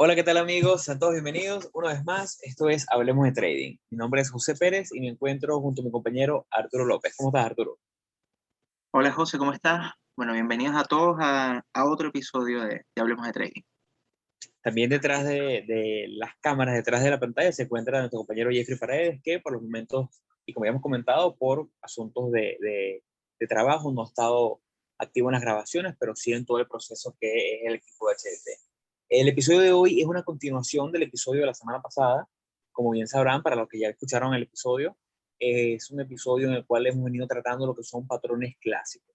Hola, ¿qué tal amigos? Sean todos bienvenidos una vez más. Esto es Hablemos de Trading. Mi nombre es José Pérez y me encuentro junto a mi compañero Arturo López. ¿Cómo estás, Arturo? Hola José, ¿cómo estás? Bueno, bienvenidos a todos a otro episodio de Hablemos de Trading. También detrás de las cámaras, detrás de la pantalla, se encuentra nuestro compañero Jeffrey Paredes, que por los momentos, y como ya hemos comentado, por asuntos de trabajo, no ha estado activo en las grabaciones, pero sí en todo el proceso que es el equipo de HDT. El episodio de hoy es una continuación del episodio de la semana pasada. Como bien sabrán, para los que ya escucharon el episodio, es un episodio en el cual hemos venido tratando lo que son patrones clásicos.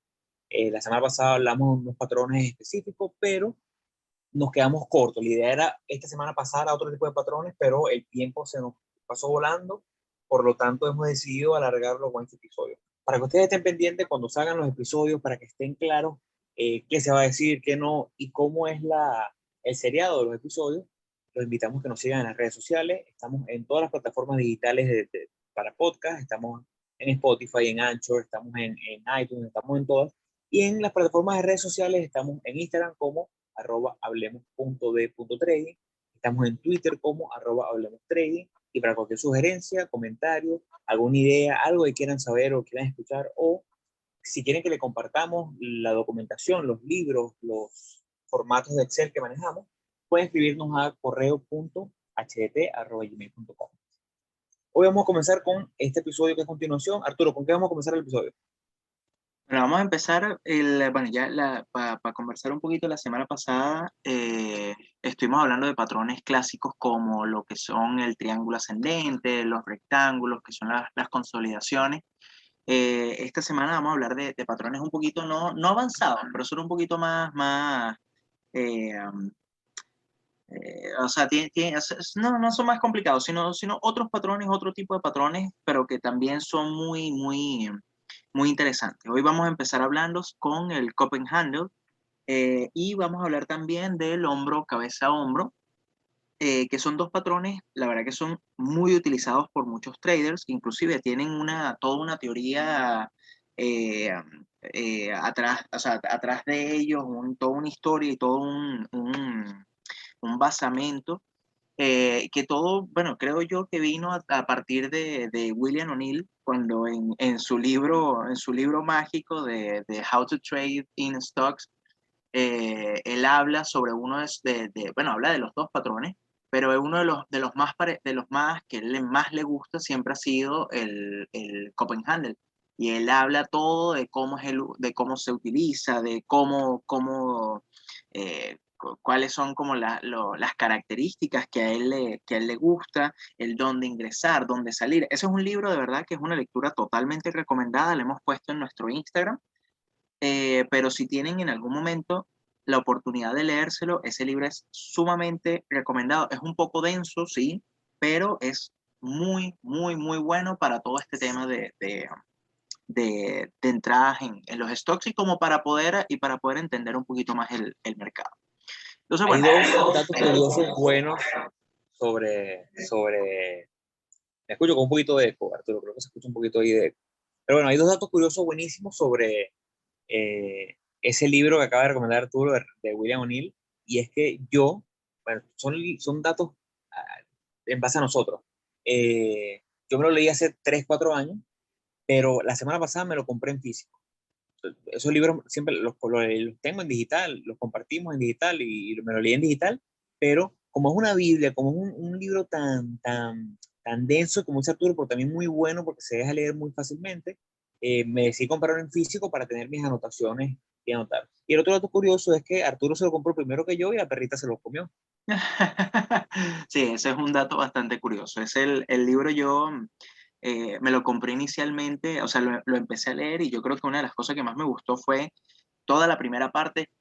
La semana pasada hablamos de unos patrones específicos, pero nos quedamos cortos. La idea era esta semana pasar a otro tipo de patrones, pero el tiempo se nos pasó volando, por lo tanto hemos decidido alargarlo con este episodio. Para que ustedes estén pendientes cuando salgan los episodios, para que estén claros qué se va a decir, qué no, y cómo es el seriado de los episodios, los invitamos a que nos sigan en las redes sociales. Estamos en todas las plataformas digitales para podcast, estamos en Spotify, en Anchor, estamos en iTunes, estamos en todas. Y en las plataformas de redes sociales estamos en Instagram como @hablemos.de.trading. Estamos en Twitter como @hablemostrading. Y para cualquier sugerencia, comentario, alguna idea, algo que quieran saber o quieran escuchar, o si quieren que le compartamos la documentación, los libros, los formatos de Excel que manejamos, pueden escribirnos a correo.htt@gmail.com. Hoy vamos a comenzar con este episodio que es continuación. Arturo, ¿con qué vamos a comenzar el episodio? Bueno, vamos a empezar, bueno, ya para conversar un poquito. La semana pasada estuvimos hablando de patrones clásicos como lo que son el triángulo ascendente, los rectángulos, que son las consolidaciones. Esta semana vamos a hablar de patrones un poquito no avanzados, pero son un poquito más eh, o sea, no son más complicados, sino otros patrones, otro tipo de patrones, pero que también son muy interesantes. Hoy vamos a empezar hablando con el cup and handle, y vamos a hablar también del hombro, cabeza, hombro, que son dos patrones, la verdad que son muy utilizados por muchos traders, inclusive tienen toda una teoría eh, atrás, o sea, atrás de ellos, toda una historia y todo un basamento, que todo, bueno, creo yo que vino a partir de William O'Neill, cuando en su libro mágico de How to Trade in Stocks, él habla sobre bueno, habla de los dos patrones, pero uno de los más que más le gusta siempre ha sido el Copenhagen. Y él habla todo de cómo de cómo se utiliza, de cuáles son como las características que a él le gusta, el dónde ingresar, dónde salir. Ese es un libro de verdad que es una lectura totalmente recomendada, le hemos puesto en nuestro Instagram. Pero si tienen en algún momento la oportunidad de leérselo, ese libro es sumamente recomendado. Es un poco denso, sí, pero es muy bueno para todo este tema de entradas en los stocks, y como para poder entender un poquito más el mercado. Entonces, Hay bueno. dos datos curiosos buenos sobre. Me escucho con un poquito de eco, Arturo, creo que se escucha un poquito ahí de eco. Pero bueno, hay dos datos curiosos buenísimos sobre ese libro que acaba de recomendar Arturo de William O'Neill, y es que bueno, son datos ah, en base a nosotros. Yo me lo leí hace 3 4 años, pero la semana pasada me lo compré en físico. Esos libros siempre los tengo en digital, los compartimos en digital y me lo leí en digital, pero como es una Biblia, como es un libro tan denso como es Arturo, pero también muy bueno porque se deja leer muy fácilmente, me decidí comprarlo en físico para tener mis anotaciones y anotar. Y el otro dato curioso es que Arturo se lo compró primero que yo y la perrita se lo comió. Sí, ese es un dato bastante curioso. Es el libro. Yo me lo compré inicialmente, o sea, lo empecé a leer, y yo creo que una de las cosas que más me gustó fue toda la primera parte,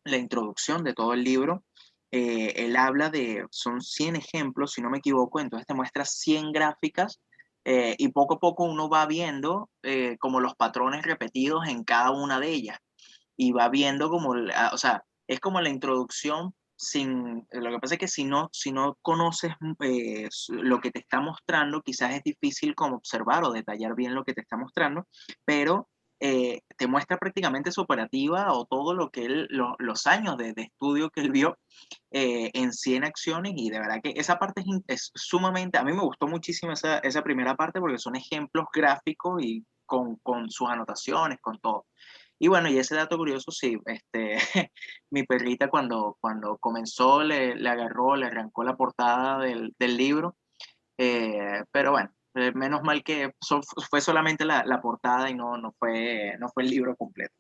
la introducción de todo el libro. Él habla son 100 ejemplos, si no me equivoco, entonces te muestra 100 gráficas, y poco a poco uno va viendo como los patrones repetidos en cada una de ellas, y va viendo o sea, es como la introducción. Lo que pasa es que si no conoces lo que te está mostrando, quizás es difícil como observar o detallar bien lo que te está mostrando, pero te muestra prácticamente su operativa o todo lo que él, los años de estudio que él vio en 100 acciones, y de verdad que esa parte es sumamente, a mí me gustó muchísimo esa primera parte porque son ejemplos gráficos y con sus anotaciones, con todo. Y bueno, y ese dato curioso, sí, mi perrita cuando comenzó le agarró, le arrancó la portada del libro, pero bueno, menos mal que fue solamente la portada y no fue el libro completo.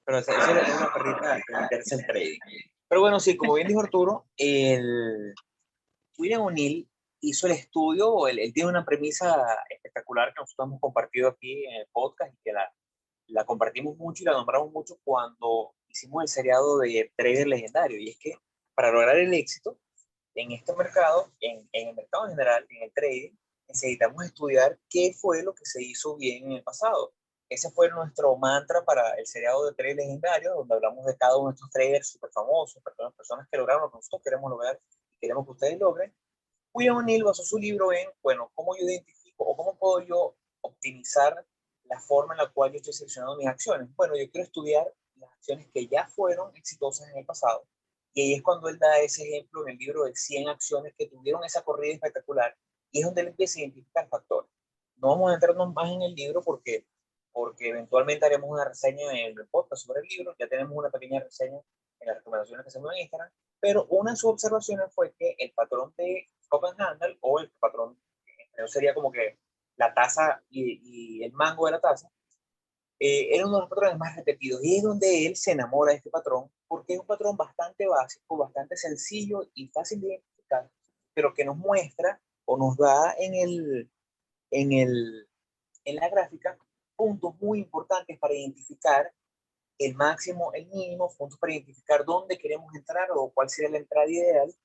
Pero esa es una perrita que le interesa el trading. Pero bueno, sí, como bien dijo Arturo, William O'Neill hizo el estudio, él tiene una premisa espectacular que nosotros hemos compartido aquí en el podcast y que la compartimos mucho y la nombramos mucho cuando hicimos el seriado de Trader Legendario. Y es que para lograr el éxito en este mercado, en el mercado en general, en el trading, necesitamos estudiar qué fue lo que se hizo bien en el pasado. Ese fue nuestro mantra para el seriado de Trader Legendario, donde hablamos de cada uno de estos traders súper famosos, personas que lograron lo que nosotros queremos lograr y queremos que ustedes logren. William O'Neill basó su libro en, bueno, cómo yo identifico o cómo puedo yo optimizar la forma en la cual yo estoy seleccionando mis acciones. Bueno, yo quiero estudiar las acciones que ya fueron exitosas en el pasado. Y ahí es cuando él da ese ejemplo en el libro de 100 acciones que tuvieron esa corrida espectacular. Y es donde él empieza a identificar factores. No vamos a entrarnos más en el libro porque eventualmente haremos una reseña en el podcast sobre el libro. Ya tenemos una pequeña reseña en las recomendaciones que hacemos en Instagram. Pero una de sus observaciones fue que el patrón de Copenhagen o el patrón, sería como que la taza y el mango de la taza, era uno de los patrones más repetidos y es donde él se enamora de este patrón porque es un patrón bastante básico, bastante sencillo y fácil de identificar, pero que nos muestra o nos da en, el, en la gráfica puntos muy importantes para identificar el máximo, el mínimo, puntos para identificar dónde queremos entrar o cuál sería la entrada ideal.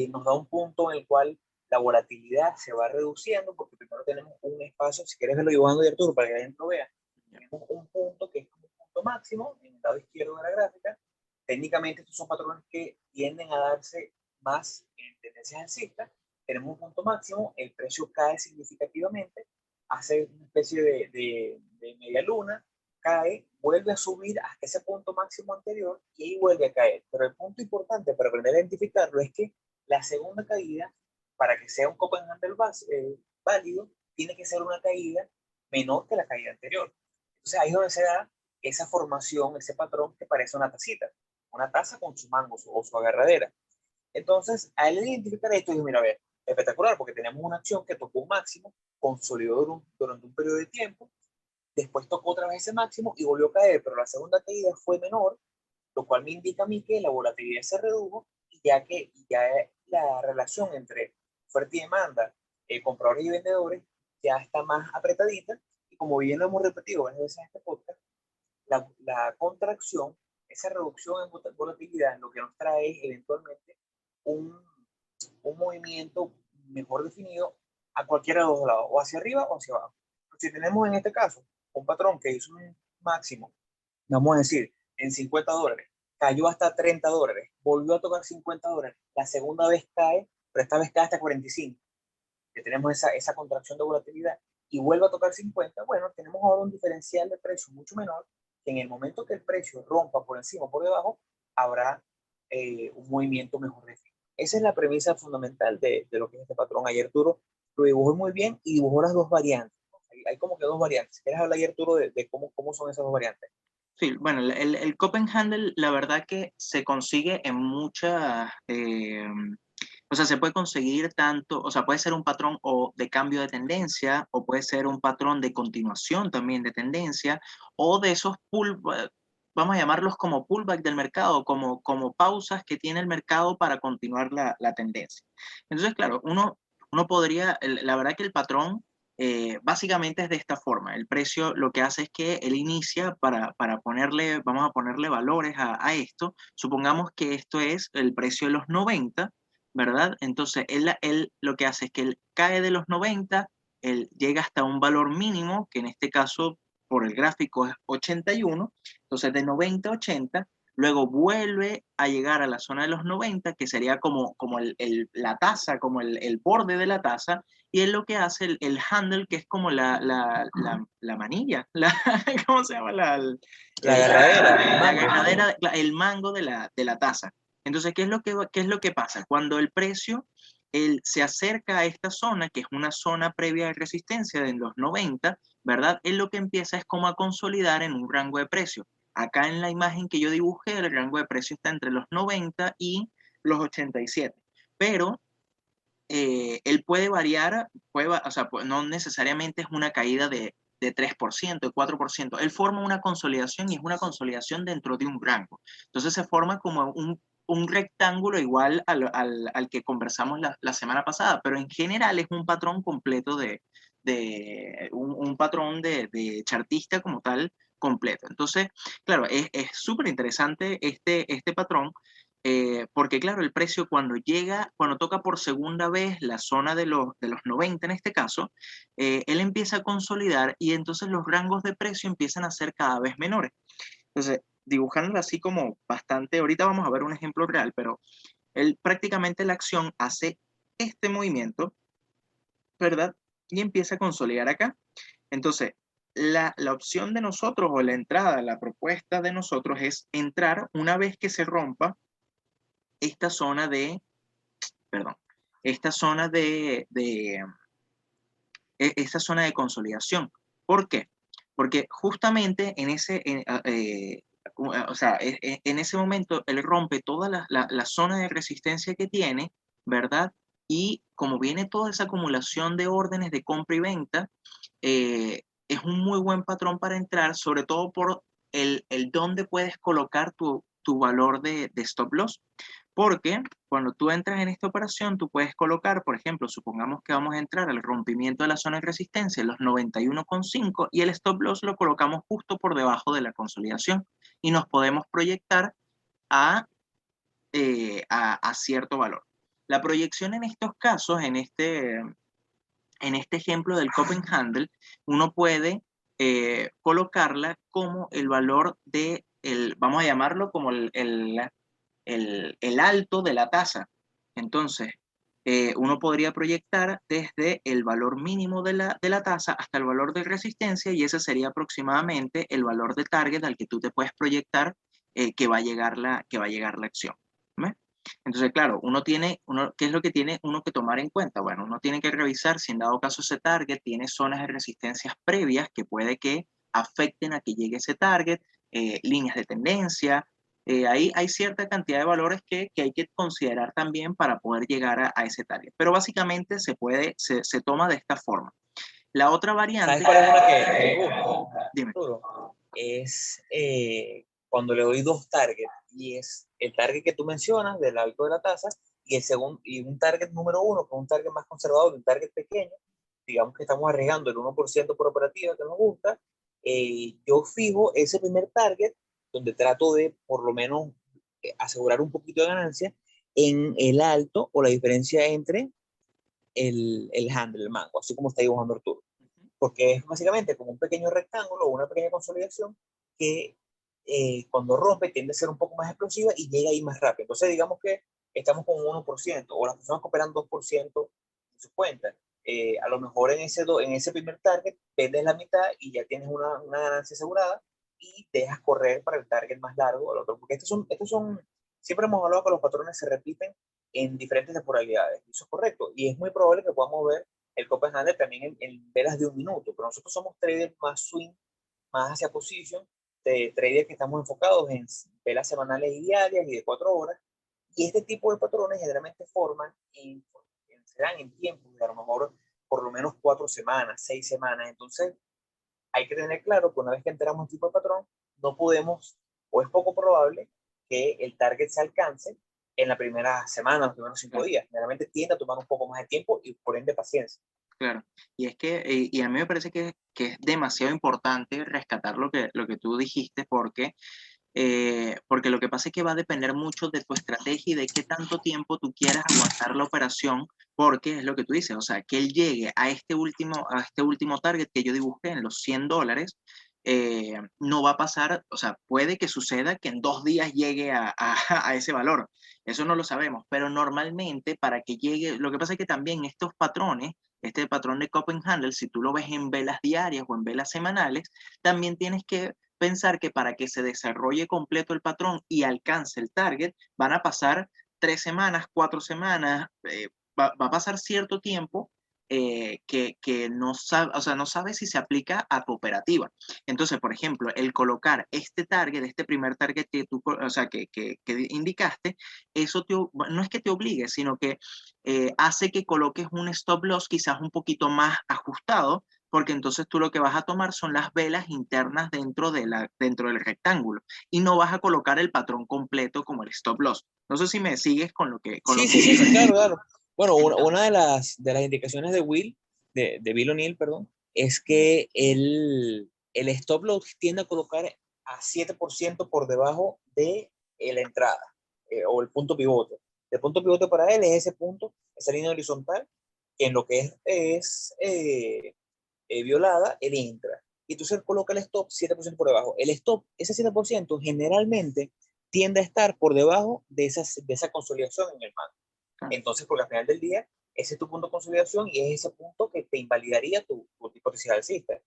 Nos da un punto en el cual la volatilidad se va reduciendo, porque primero tenemos un espacio, si quieres verlo dibujando de Arturo para que la gente lo vea, tenemos un punto que es como un punto máximo en el lado izquierdo de la gráfica. Técnicamente estos son patrones que tienden a darse más en tendencias alcistas. Tenemos un punto máximo, el precio cae significativamente, hace una especie de media luna, cae, vuelve a subir hasta ese punto máximo anterior y ahí vuelve a caer. Pero el punto importante para aprender a identificarlo es que la segunda caída, para que sea un Copenhagen válido, tiene que ser una caída menor que la caída anterior. Entonces ahí es donde se da esa formación, ese patrón que parece una taza con su mango o su agarradera. Entonces, a él identificar esto, dijo, mira, a ver, espectacular, porque tenemos una acción que tocó un máximo, consolidó durante un periodo de tiempo, después tocó otra vez ese máximo y volvió a caer, pero la segunda caída fue menor, lo cual me indica a mí que la volatilidad se redujo, y ya la relación entre oferta y demanda, compradores y vendedores, ya está más apretadita, y como bien lo hemos repetido varias veces en este podcast, la contracción, esa reducción en volatilidad, lo que nos trae es eventualmente un, un movimiento mejor definido a cualquiera de los dos lados, o hacia arriba o hacia abajo. Si tenemos en este caso un patrón que hizo un máximo, vamos a decir, en $50, cayó hasta $30, volvió a tocar $50, la segunda vez cae, pero esta vez cae hasta 45, que tenemos esa contracción de volatilidad, y vuelve a tocar 50, bueno, tenemos ahora un diferencial de precio mucho menor, que en el momento que el precio rompa por encima o por debajo, habrá un movimiento mejor definido. Esa es la premisa fundamental de lo que es este patrón. Ayer Arturo lo dibujó muy bien y dibujó las dos variantes. Hay como que dos variantes. ¿Quieres hablar ayer, Arturo, de cómo son esas dos variantes? Sí, bueno, el Copenhagen, la verdad que se consigue en muchas, o sea, se puede conseguir tanto, o sea, puede ser un patrón o de cambio de tendencia, o puede ser un patrón de continuación también de tendencia, o de esos vamos a llamarlos como pullback del mercado, como pausas que tiene el mercado para continuar la tendencia. Entonces, claro, uno podría, la verdad que el patrón básicamente es de esta forma. El precio lo que hace es que él inicia para ponerle, vamos a ponerle valores a esto. Supongamos que esto es el precio de los 90, ¿verdad? Entonces él lo que hace es que él cae de los 90, él llega hasta un valor mínimo, que en este caso por el gráfico es 81, entonces de 90 a 80, luego vuelve a llegar a la zona de los 90, que sería como, la taza, como el borde de la taza, y es lo que hace el handle, que es como la manilla, ¿cómo se llama? La agarradera, el La mango. agarradera, el mango de la taza. Entonces, qué es lo que pasa? Cuando el precio se acerca a esta zona, que es una zona previa de resistencia de los 90, ¿verdad? Él lo que empieza es como a consolidar en un rango de precio. Acá en la imagen que yo dibujé, el rango de precio está entre los 90 y los 87. Pero él puede variar, o sea, no necesariamente es una caída de 3%, de 4%. Él forma una consolidación y es una consolidación dentro de un rango. Entonces se forma como un rectángulo igual al que conversamos la semana pasada, pero en general es un patrón completo un patrón de chartista como tal completo. Entonces, claro, es súper interesante este patrón, porque claro, el precio cuando toca por segunda vez la zona de los 90 en este caso, él empieza a consolidar y entonces los rangos de precio empiezan a ser cada vez menores. Entonces, dibujándolo así como bastante, ahorita vamos a ver un ejemplo real, pero él prácticamente la acción hace este movimiento, ¿verdad? Y empieza a consolidar acá. Entonces, la opción de nosotros o la entrada, la propuesta de nosotros es entrar una vez que se rompa esta zona perdón, esta zona esta zona de consolidación. ¿Por qué? Porque justamente o sea, en ese momento él rompe toda la zona de resistencia que tiene, ¿verdad? Y como viene toda esa acumulación de órdenes de compra y venta, es un muy buen patrón para entrar, sobre todo por el dónde puedes colocar tu valor de stop loss. Porque cuando tú entras en esta operación, tú puedes colocar, por ejemplo, supongamos que vamos a entrar al rompimiento de la zona de resistencia en los 91,5 y el stop loss lo colocamos justo por debajo de la consolidación y nos podemos proyectar a, a cierto valor. La proyección en estos casos, en este ejemplo del Copenhagen, uno puede colocarla como el valor vamos a llamarlo como el alto de la tasa. Entonces, uno podría proyectar desde el valor mínimo de la tasa hasta el valor de resistencia y ese sería aproximadamente el valor de target al que tú te puedes proyectar que va a llegar la acción. ¿Ves? Entonces, claro, ¿qué es lo que tiene uno que tomar en cuenta? Bueno, uno tiene que revisar si en dado caso ese target tiene zonas de resistencias previas que puede que afecten a que llegue ese target, líneas de tendencia. Ahí hay cierta cantidad de valores que hay que considerar también para poder llegar a ese target. Pero básicamente se toma de esta forma. La otra ¿Sabes variante, cuál es una que me gusta, dime. Arturo? Es cuando le doy dos targets, y es el target que tú mencionas del alto de la tasa y el segundo, y un target número uno, que es un target más conservador, un target pequeño, digamos que estamos arriesgando el 1% por operativa que nos gusta. Yo fijo ese primer target donde trato de por lo menos asegurar un poquito de ganancia en el alto o la diferencia entre el handle, el mango, así como está dibujando Arturo, porque es básicamente como un pequeño rectángulo o una pequeña consolidación que cuando rompe tiende a ser un poco más explosiva y llega ahí más rápido. Entonces, digamos que estamos con un 1% o las personas que operan 2% de sus cuentas. A lo mejor en ese primer target vendes la mitad y ya tienes una ganancia asegurada y dejas correr para el target más largo, el otro, porque siempre hemos hablado que los patrones se repiten en diferentes temporalidades, y eso es correcto, y es muy probable que podamos ver el Copenhagen también en velas de un minuto, pero nosotros somos traders más swing, más hacia position, de traders que estamos enfocados en velas semanales y diarias y de 4 horas, y este tipo de patrones generalmente se dan en tiempos de a lo mejor por lo menos 4 semanas, 6 semanas, entonces hay que tener claro que una vez que entramos en un tipo de patrón, no podemos, o es poco probable, que el target se alcance en la primera semana, los primeros 5 días. Generalmente tiende a tomar un poco más de tiempo y por ende paciencia. Claro, y a mí me parece que es demasiado importante rescatar lo que tú dijiste porque lo que pasa es que va a depender mucho de tu estrategia y de qué tanto tiempo tú quieras aguantar la operación, porque es lo que tú dices, o sea, que él llegue a este último target que yo dibujé en los $100, no va a pasar, o sea, puede que suceda que en 2 días llegue a ese valor. Eso no lo sabemos, pero normalmente para que llegue, lo que pasa es que también estos patrones, este patrón de cup and handle, si tú lo ves en velas diarias o en velas semanales, también tienes que pensar que para que se desarrolle completo el patrón y alcance el target, van a pasar 3 semanas, 4 semanas, va a pasar cierto tiempo que no sabe, o sea, no sabe si se aplica a tu operativa. Entonces, por ejemplo, el colocar este target, este primer target que tú, o sea, que indicaste, eso no es que te obligue, sino que hace que coloques un stop loss quizás un poquito más ajustado, porque entonces tú lo que vas a tomar son las velas internas dentro del rectángulo y no vas a colocar el patrón completo como el stop loss. No sé si me sigues con lo que... Sí, sí, sí, sí, claro, claro. Bueno, una de las indicaciones de Bill O'Neill, perdón, es que el stop loss tiende a colocar a 7% por debajo de la entrada o el punto pivote. El punto pivote para él es ese punto, esa línea horizontal, que en lo que es violada, él entra. Y entonces él coloca el stop 7% por debajo. El stop, ese 7% generalmente tiende a estar por debajo de esa consolidación en el mango. Entonces, porque al final del día, ese es tu punto de consolidación y es ese punto que te invalidaría tu hipótesis alcista.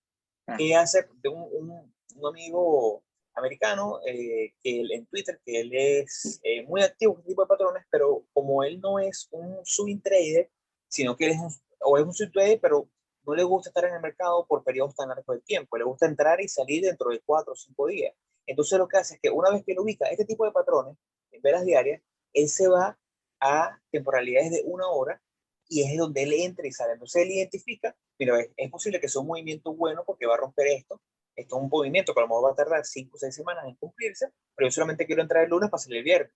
¿Qué hace de un amigo americano que en Twitter, que él es muy activo en este tipo de patrones, pero como él no es un swing trader, sino que él es un swing trader, pero no le gusta estar en el mercado por periodos tan largos de tiempo, le gusta entrar y salir dentro de 4 o 5 días. Entonces lo que hace es que una vez que lo ubica este tipo de patrones en velas diarias, él se va a temporalidades de 1 hora y es donde él entra y sale. Entonces él identifica, mira, es posible que sea un movimiento bueno porque va a romper esto. Esto es un movimiento que a lo mejor va a tardar 5 o 6 semanas en cumplirse, pero yo solamente quiero entrar el lunes para salir el viernes,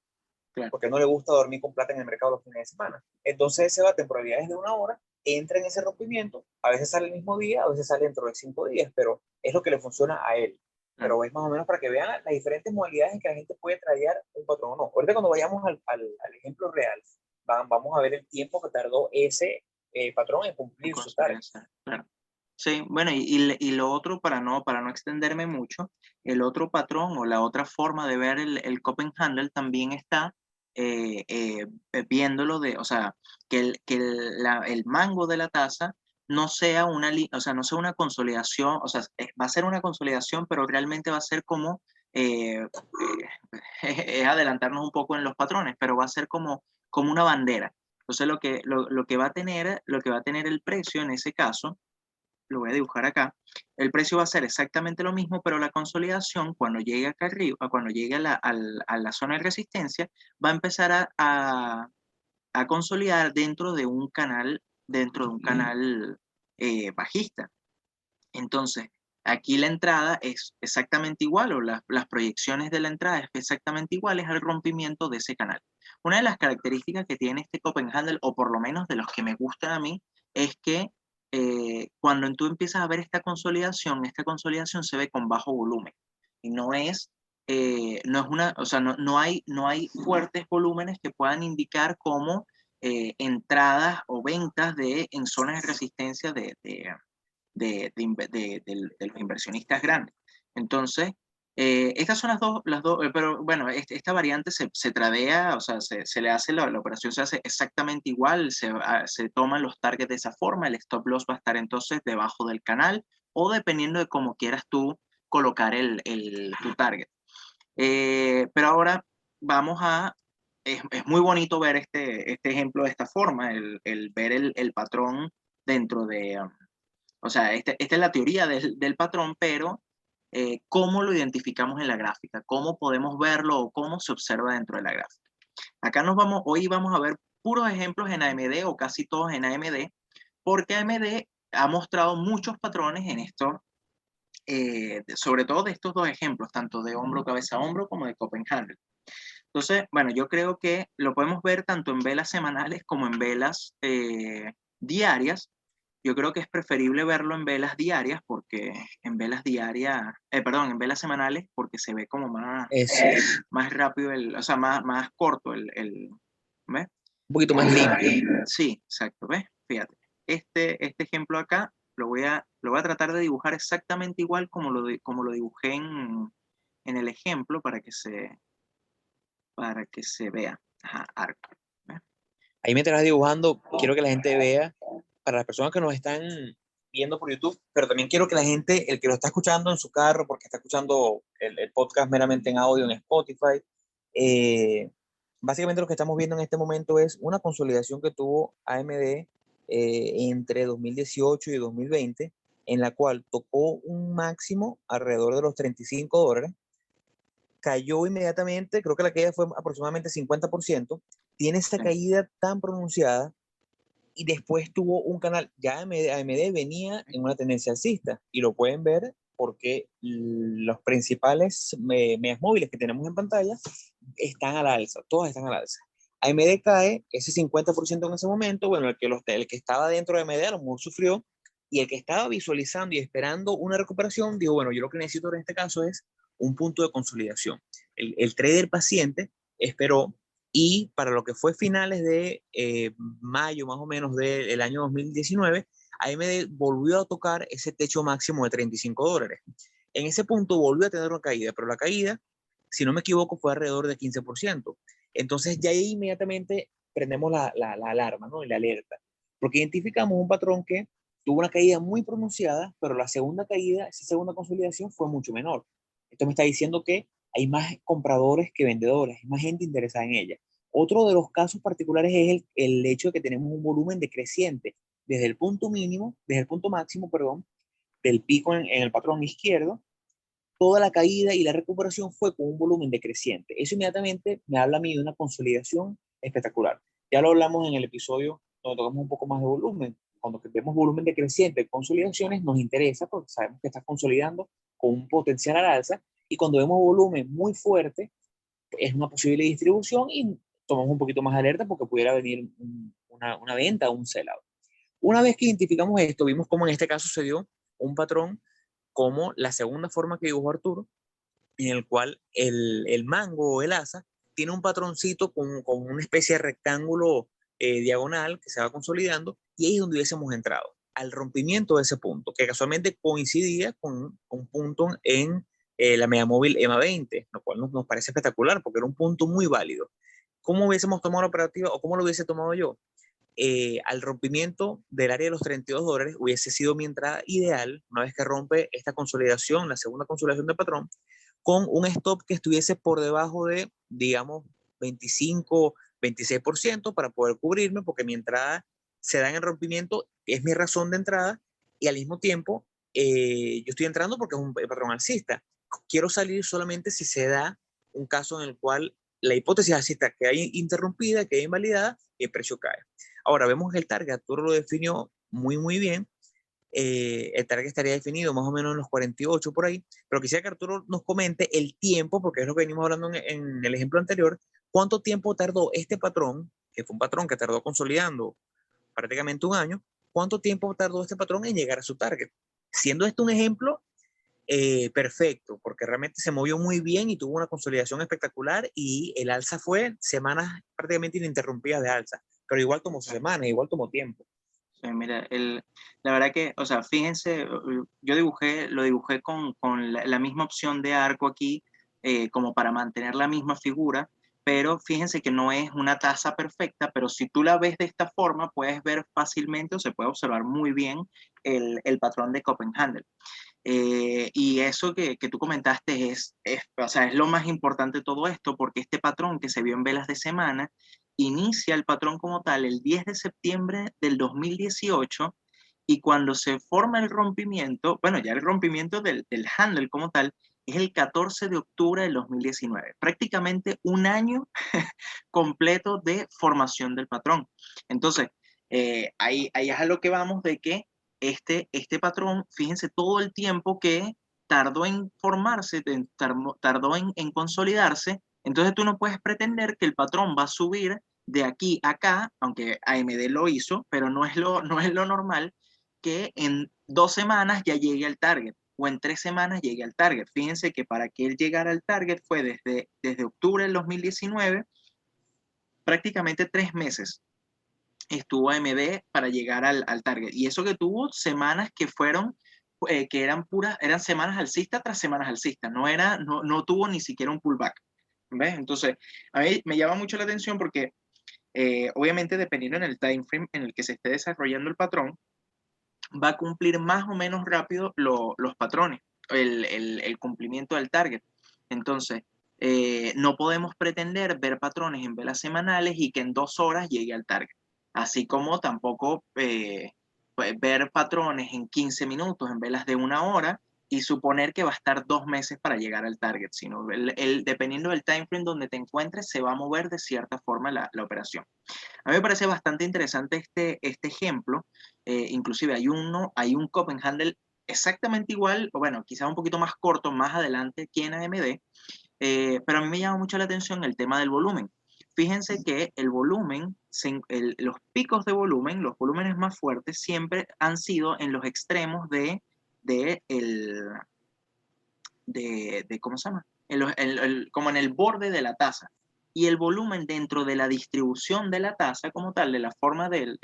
Claro. porque no le gusta dormir con plata en el mercado los fines de semana. Entonces se va a temporalidades de 1 hora, entra en ese rompimiento, a veces sale el mismo día, a veces sale dentro de 5 días, pero es lo que le funciona a él. Pero es más o menos para que vean las diferentes modalidades en que la gente puede tradear un patrón o no. Ahorita cuando vayamos al ejemplo real, vamos a ver el tiempo que tardó ese patrón en cumplir su target. Claro. Sí, bueno, y lo otro, para no extenderme mucho, el otro patrón o la otra forma de ver el cup and handle también está viéndolo o sea, el mango de la taza no sea o sea, no sea una consolidación, o sea, va a ser una consolidación, pero realmente va a ser como, es adelantarnos un poco en los patrones, pero va a ser como una bandera. Entonces, lo que va a tener el precio en ese caso, lo voy a dibujar acá, el precio va a ser exactamente lo mismo, pero la consolidación, cuando llegue acá arriba, cuando llegue a la zona de resistencia, va a empezar a consolidar dentro de un canal bajista. Entonces, aquí la entrada es exactamente igual, o las proyecciones de la entrada es exactamente iguales al rompimiento de ese canal. Una de las características que tiene este Copenhagen, o por lo menos de los que me gustan a mí, es que cuando tú empiezas a ver esta consolidación se ve con bajo volumen. Y no es una, o sea, no hay fuertes volúmenes que puedan indicar como entradas o ventas en zonas de resistencia de los inversionistas grandes. Entonces, estas son las dos, pero bueno, esta variante se tradea, o sea, se le hace, la operación se hace exactamente igual, se toman los targets de esa forma, el stop loss va a estar entonces debajo del canal o dependiendo de cómo quieras tú colocar tu target. Pero ahora vamos es muy bonito ver este ejemplo de esta forma, el ver el patrón dentro o sea, esta es la teoría del patrón, pero ¿cómo lo identificamos en la gráfica? ¿Cómo podemos verlo o cómo se observa dentro de la gráfica? Hoy vamos a ver puros ejemplos en AMD o casi todos en AMD, porque AMD ha mostrado muchos patrones en esto, sobre todo de estos dos ejemplos, tanto de hombro, cabeza, hombro, como de Copenhagen. Entonces, bueno, yo creo que lo podemos ver tanto en velas semanales como en velas diarias. Yo creo que es preferible verlo en velas diarias porque en velas semanales porque se ve como más rápido, o sea, más corto ¿ves? Un poquito más limpio. Sí, exacto, ¿ves? Fíjate, este ejemplo acá lo voy a tratar de dibujar exactamente igual como lo dibujé en el ejemplo para que se vea. Ajá, arco. ¿Ve? Ahí mientras vas dibujando, quiero que la gente vea, para las personas que nos están viendo por YouTube, pero también quiero que la gente, el que lo está escuchando en su carro, porque está escuchando el podcast meramente en audio en Spotify, eh, básicamente lo que estamos viendo en este momento es una consolidación que tuvo AMD entre 2018 y 2020, en la cual tocó un máximo alrededor de los $35, cayó inmediatamente, creo que la caída fue aproximadamente 50%, tiene esa Sí. caída tan pronunciada y después tuvo un canal, ya AMD venía en una tendencia alcista y lo pueden ver porque los principales medias móviles que tenemos en pantalla están a la alza, todas están a la alza. AMD cae ese 50% en ese momento, bueno, el que estaba dentro de AMD a lo mejor sufrió y el que estaba visualizando y esperando una recuperación, digo, bueno, yo lo que necesito en este caso es un punto de consolidación. El trader paciente esperó y para lo que fue finales de mayo más o menos del año 2019, AMD volvió a tocar ese techo máximo de $35. En ese punto volvió a tener una caída, pero la caída, si no me equivoco, fue alrededor de 15%. Entonces ya ahí inmediatamente prendemos la alarma, ¿no? Y la alerta, porque identificamos un patrón que tuvo una caída muy pronunciada, pero la segunda caída, esa segunda consolidación fue mucho menor. Esto me está diciendo que hay más compradores que vendedores, hay más gente interesada en ella. Otro de los casos particulares es el hecho de que tenemos un volumen decreciente desde el punto mínimo, desde el punto máximo, perdón, del pico en el patrón izquierdo, toda la caída y la recuperación fue con un volumen decreciente. Eso inmediatamente me habla a mí de una consolidación espectacular. Ya lo hablamos en el episodio donde tocamos un poco más de volumen. Cuando vemos volumen decreciente, consolidaciones, nos interesa porque sabemos que está consolidando con un potencial al alza. Y cuando vemos volumen muy fuerte, es una posible distribución y tomamos un poquito más de alerta porque pudiera venir una venta o un sellout. Una vez que identificamos esto, vimos cómo en este caso se dio un patrón como la segunda forma que dibujó Arturo, en el cual el mango o el asa tiene un patroncito con una especie de rectángulo diagonal que se va consolidando y ahí es donde hubiésemos entrado, al rompimiento de ese punto, que casualmente coincidía con un punto en la media móvil EMA 20, lo cual nos parece espectacular porque era un punto muy válido. ¿Cómo hubiésemos tomado la operativa o cómo lo hubiese tomado yo? Al rompimiento del área de los $32 hubiese sido mi entrada ideal, una vez que rompe esta consolidación, la segunda consolidación de patrón, con un stop que estuviese por debajo de, digamos, 25, 26% para poder cubrirme, porque mi entrada se da en el rompimiento, es mi razón de entrada, y al mismo tiempo yo estoy entrando porque es un patrón alcista. Quiero salir solamente si se da un caso en el cual la hipótesis alcista queda interrumpida, queda invalidada y el precio cae. Ahora vemos que el target, Arturo lo definió muy bien. El target estaría definido más o menos en los 48 por ahí, pero quisiera que Arturo nos comente el tiempo, porque es lo que venimos hablando en el ejemplo anterior, cuánto tiempo tardó este patrón, que fue un patrón que tardó consolidando prácticamente un año, cuánto tiempo tardó este patrón en llegar a su target. Siendo esto un ejemplo perfecto, porque realmente se movió muy bien y tuvo una consolidación espectacular y el alza fue semanas prácticamente ininterrumpidas de alza, pero igual tomó semanas, igual tomó tiempo. Sí, mira, la verdad que, o sea, fíjense, yo lo dibujé con la misma opción de arco aquí, como para mantener la misma figura, pero fíjense que no es una taza perfecta, pero si tú la ves de esta forma, puedes ver fácilmente o se puede observar muy bien el patrón de Copenhagen. Y eso que tú comentaste o sea, es lo más importante de todo esto, porque este patrón que se vio en velas de semana inicia el patrón como tal el 10 de septiembre del 2018 y cuando se forma el rompimiento, bueno, ya el rompimiento del handle como tal, es el 14 de octubre del 2019, prácticamente un año completo de formación del patrón. Entonces, ahí es a lo que vamos de que este patrón, fíjense todo el tiempo que tardó en formarse, tardó en consolidarse, entonces tú no puedes pretender que el patrón va a subir de aquí a acá, aunque AMD lo hizo, pero no es lo normal que en 2 semanas ya llegue al target o en 3 semanas llegue al target. Fíjense que para que él llegara al target fue desde octubre del 2019, prácticamente 3 meses. estuvo AMD para llegar al target. Y eso que tuvo semanas que fueron, que eran puras, eran semanas alcistas tras semanas alcistas, no tuvo ni siquiera un pullback. ¿Ves? Entonces, a mí me llama mucho la atención porque obviamente dependiendo en el time frame en el que se esté desarrollando el patrón, va a cumplir más o menos rápido los patrones, el cumplimiento del target. Entonces, no podemos pretender ver patrones en velas semanales y que en 2 horas llegue al target. Así como tampoco pues, ver patrones en 15 minutos en velas de 1 hora y suponer que va a estar 2 meses para llegar al target, sino dependiendo del time frame donde te encuentres, se va a mover de cierta forma la operación. A mí me parece bastante interesante este ejemplo. Inclusive hay un cup and handle exactamente igual, o bueno, quizás un poquito más corto, más adelante que en AMD, pero a mí me llama mucho la atención el tema del volumen. Fíjense que el volumen, los picos de volumen, los volúmenes más fuertes, siempre han sido en los extremos ¿cómo se llama? Como en el borde de la taza. Y el volumen dentro de la distribución de la taza como tal, de la forma del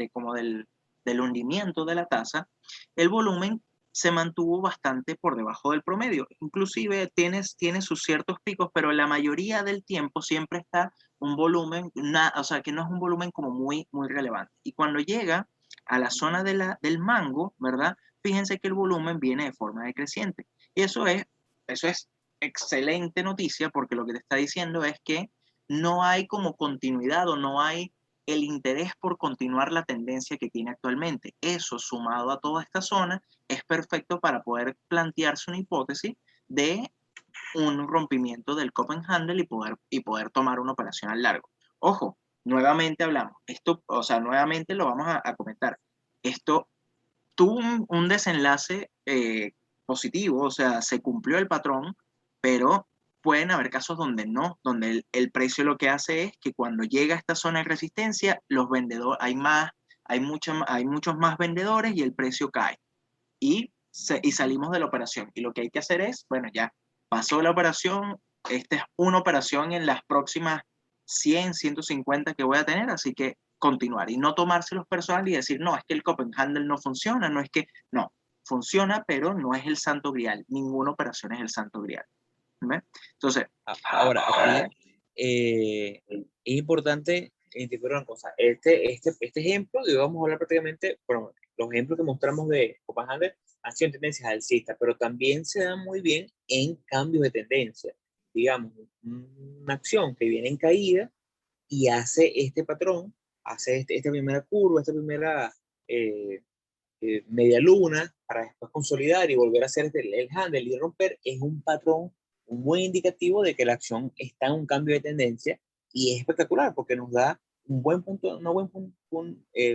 hundimiento de la taza, el volumen se mantuvo bastante por debajo del promedio. Inclusive tiene sus ciertos picos, pero la mayoría del tiempo siempre está un volumen, o sea, que no es un volumen como muy, muy relevante. Y cuando llega a la zona del mango, ¿verdad? Fíjense que el volumen viene de forma decreciente. Y eso es excelente noticia porque lo que te está diciendo es que no hay como continuidad o no hay el interés por continuar la tendencia que tiene actualmente. Eso, sumado a toda esta zona, es perfecto para poder plantearse una hipótesis de un rompimiento del cup and handle y poder tomar una operación al largo. Ojo, nuevamente hablamos, esto, o sea, nuevamente lo vamos a comentar. Esto tuvo un desenlace positivo, o sea, se cumplió el patrón, pero pueden haber casos donde no, donde el precio lo que hace es que cuando llega a esta zona de resistencia, los vendedores, hay muchos más vendedores y el precio cae. Y salimos de la operación. Y lo que hay que hacer es, bueno, ya pasó la operación, esta es una operación en las próximas 100, 150 que voy a tener, así que continuar y no tomárselos personal y decir, no, es que el Copenhagen no funciona, no es que, no, funciona, pero no es el santo grial, ninguna operación es el santo grial. ¿Ves? Entonces, Ahora, aquí es importante identificar una cosa. Este ejemplo, y vamos a hablar prácticamente, bueno, los ejemplos que mostramos de Copenhagen han sido tendencias alcistas, pero también se dan muy bien en cambios de tendencia. Digamos, una acción que viene en caída y hace este patrón, hace esta primera curva, esta primera eh, media luna, para después consolidar y volver a hacer el handle y romper, es un patrón muy indicativo de que la acción está en un cambio de tendencia y es espectacular porque nos da un buen punto, una buena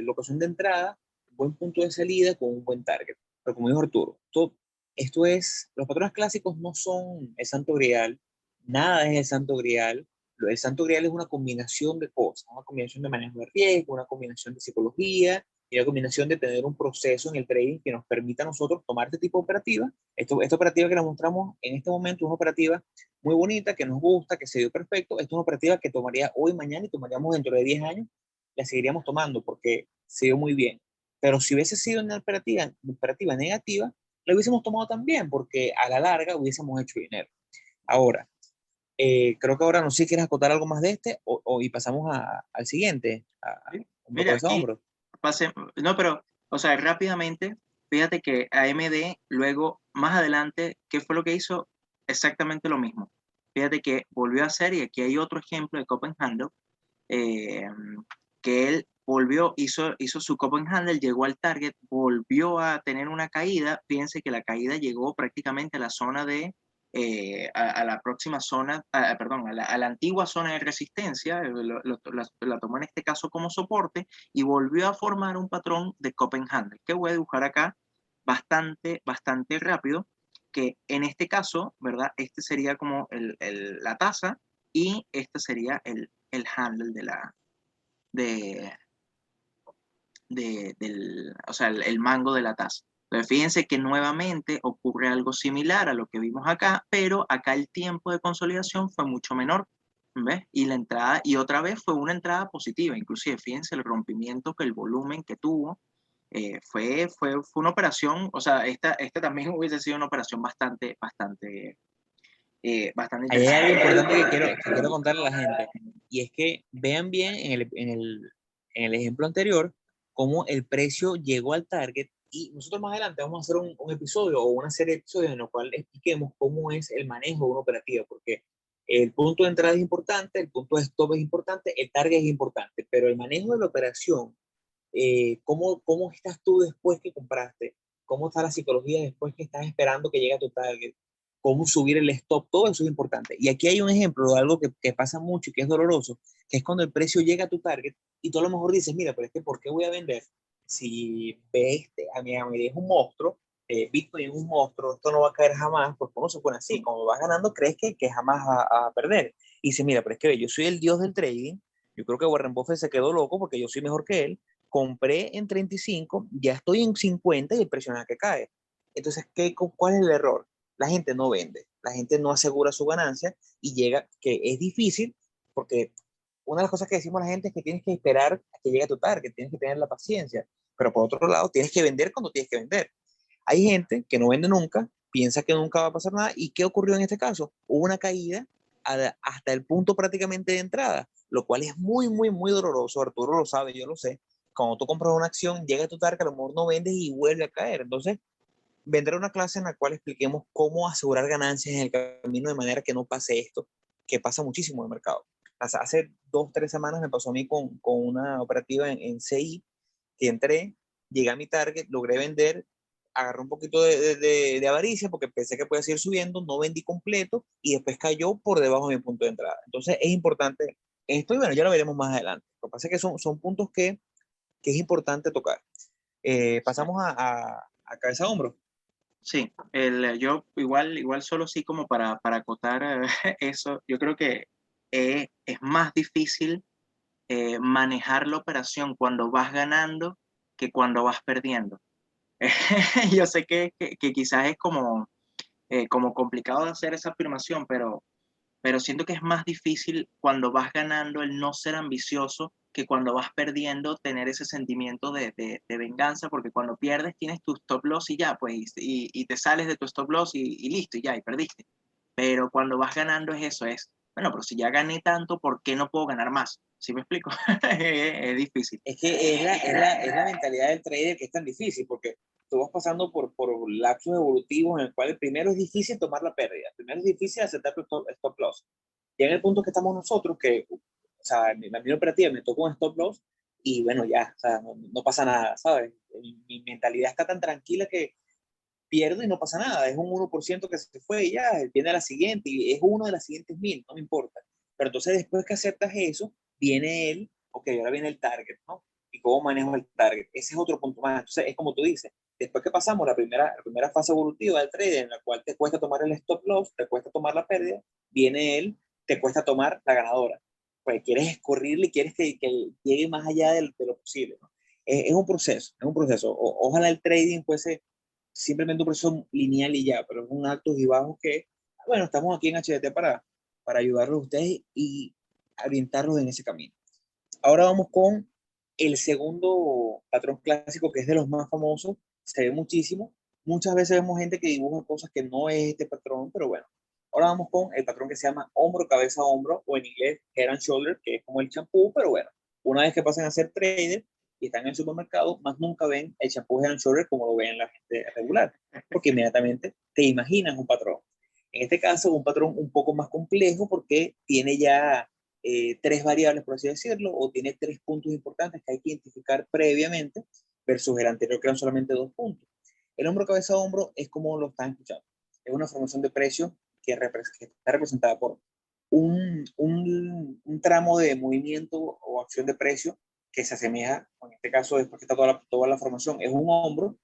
locación de entrada, un buen punto de salida con un buen target. Pero como dijo Arturo, los patrones clásicos no son el santo grial, nada es el santo grial. El santo grial es una combinación de cosas, una combinación de manejo de riesgo, una combinación de psicología y la combinación de tener un proceso en el trading que nos permita a nosotros tomar este tipo de operativa. Esta operativa que la mostramos en este momento es una operativa muy bonita, que nos gusta, que se dio perfecto. Esta es una operativa que tomaría hoy, mañana y tomaríamos dentro de 10 años. La seguiríamos tomando porque se dio muy bien. Pero si hubiese sido una operativa negativa, la hubiésemos tomado también porque a la larga hubiésemos hecho dinero. Ahora, creo que ahora no sé si quieres acotar algo más de y pasamos al siguiente, hombro, mira, cabeza, aquí hombro. no, pero, o sea, rápidamente, fíjate que AMD luego, más adelante, ¿qué fue lo que hizo? Exactamente lo mismo. Fíjate que volvió a hacer, y aquí hay otro ejemplo de Copenhagen, eh, que él hizo su Copenhagen, llegó al target, volvió a tener una caída. Fíjense que la caída llegó prácticamente a la zona a la próxima zona, perdón, a la antigua zona de resistencia, la tomó en este caso como soporte y volvió a formar un patrón de Copenhagen, que voy a dibujar acá bastante, bastante rápido, que en este caso, ¿verdad? Este sería como la tasa y este sería el handle de, o sea, el mango de la taza. Entonces, fíjense que nuevamente ocurre algo similar a lo que vimos acá, pero acá el tiempo de consolidación fue mucho menor. ¿ves? Y la entrada, y otra vez fue una entrada positiva, inclusive fíjense el rompimiento, que el volumen que tuvo, fue una operación, o sea, esta también hubiese sido una operación bastante Ahí hay algo interesante. importante que quiero contarle a la gente, y es que vean bien en el ejemplo anterior cómo el precio llegó al target, y nosotros más adelante vamos a hacer un episodio o una serie de episodios en los cuales expliquemos cómo es el manejo de una operativa, porque el punto de entrada es importante, el punto de stop es importante, el target es importante, pero el manejo de la operación, cómo estás tú después que compraste, cómo está la psicología después que estás esperando que llegue a tu target, cómo subir el stop, todo eso es importante. Y aquí hay un ejemplo de algo que pasa mucho y que es doloroso, que es cuando el precio llega a tu target y tú a lo mejor dices, mira, pero es que ¿por qué voy a vender? Si ves, a mí es un monstruo, Bitcoin es un monstruo, esto no va a caer jamás, pues uno se pone así, como vas ganando crees que jamás va a perder. Y dice, mira, pero es que yo soy el dios del trading, yo creo que Warren Buffett se quedó loco porque yo soy mejor que él, compré en 35, ya estoy en 50 y el precio nada que cae. Entonces, ¿cuál es el error? La gente no vende, la gente no asegura su ganancia y llega, que es difícil, porque una de las cosas que decimos a la gente es que tienes que esperar a que llegue a tu target, tienes que tener la paciencia, pero por otro lado, tienes que vender cuando tienes que vender. Hay gente que no vende nunca, piensa que nunca va a pasar nada, ¿y qué ocurrió en este caso? Hubo una caída hasta el punto prácticamente de entrada, lo cual es muy, muy, muy doloroso. Arturo lo sabe, yo lo sé. Cuando tú compras una acción, llega a tu target, a lo mejor no vendes y vuelve a caer. Entonces, vendrá una clase en la cual expliquemos cómo asegurar ganancias en el camino de manera que no pase esto, que pasa muchísimo en el mercado. Hace 2, 3 semanas me pasó a mí con una operativa en CI, que entré, llegué a mi target, logré vender, agarré un poquito de avaricia porque pensé que podía seguir subiendo, no vendí completo y después cayó por debajo de mi punto de entrada. Entonces es importante esto y bueno, ya lo veremos más adelante. Lo que pasa es que son puntos que es importante tocar. Pasamos a cabeza a hombro. Sí, yo igual solo sí como para acotar eso, yo creo que es más difícil manejar la operación cuando vas ganando que cuando vas perdiendo. Yo sé que quizás es como complicado de hacer esa afirmación, pero siento que es más difícil cuando vas ganando el no ser ambicioso que cuando vas perdiendo tener ese sentimiento de venganza, porque cuando pierdes tienes tu stop loss y ya, pues, y te sales de tu stop loss y listo, y ya, y perdiste. Pero cuando vas ganando es eso, bueno, pero si ya gané tanto, ¿por qué no puedo ganar más? ¿Sí me explico? Es difícil. Es que es la mentalidad del trader que es tan difícil, porque tú vas pasando por lapsos evolutivos en el cual el primero es difícil tomar la pérdida, el primero es difícil aceptar tu stop loss. Ya en el punto que estamos nosotros, que, o sea, en la misma operativa me tocó un stop loss y bueno, ya, o sea, no pasa nada, ¿sabes? Mi mentalidad está tan tranquila que pierdo y no pasa nada, es un 1% que se fue y ya, viene a la siguiente y es uno de las siguientes 1000, no me importa. Pero entonces después que aceptas eso, viene él, ok, ahora viene el target, ¿no? ¿Y cómo manejo el target? Ese es otro punto más. Entonces es como tú dices, después que pasamos la primera fase evolutiva del trader, en la cual te cuesta tomar el stop loss, te cuesta tomar la pérdida, viene él, te cuesta tomar la ganadora. Pues quieres escurrirle y quieres que llegue más allá de lo posible, ¿no? Es un proceso, es un proceso. Ojalá el trading fuese simplemente un proceso lineal y ya, pero es un altos y bajos que, bueno, estamos aquí en HDT para ayudarlos a ustedes y orientarlos en ese camino. Ahora vamos con el segundo patrón clásico, que es de los más famosos, se ve muchísimo. Muchas veces vemos gente que dibuja cosas que no es este patrón, pero bueno. Ahora vamos con el patrón que se llama hombro, cabeza, hombro, o en inglés head and shoulder, que es como el champú, pero bueno, una vez que pasan a ser trader y están en el supermercado, más nunca ven el champú head and shoulder como lo ven la gente regular, porque inmediatamente te imaginas un patrón. En este caso, un patrón un poco más complejo porque tiene ya 3 variables, por así decirlo, o tiene 3 puntos importantes que hay que identificar previamente, versus el anterior que eran solamente 2 puntos. El hombro, cabeza, hombro es como lo están escuchando. Es una formación de precio que está representada por un tramo de movimiento o acción de precio que se asemeja, en este caso, después que está toda la formación, es un hombro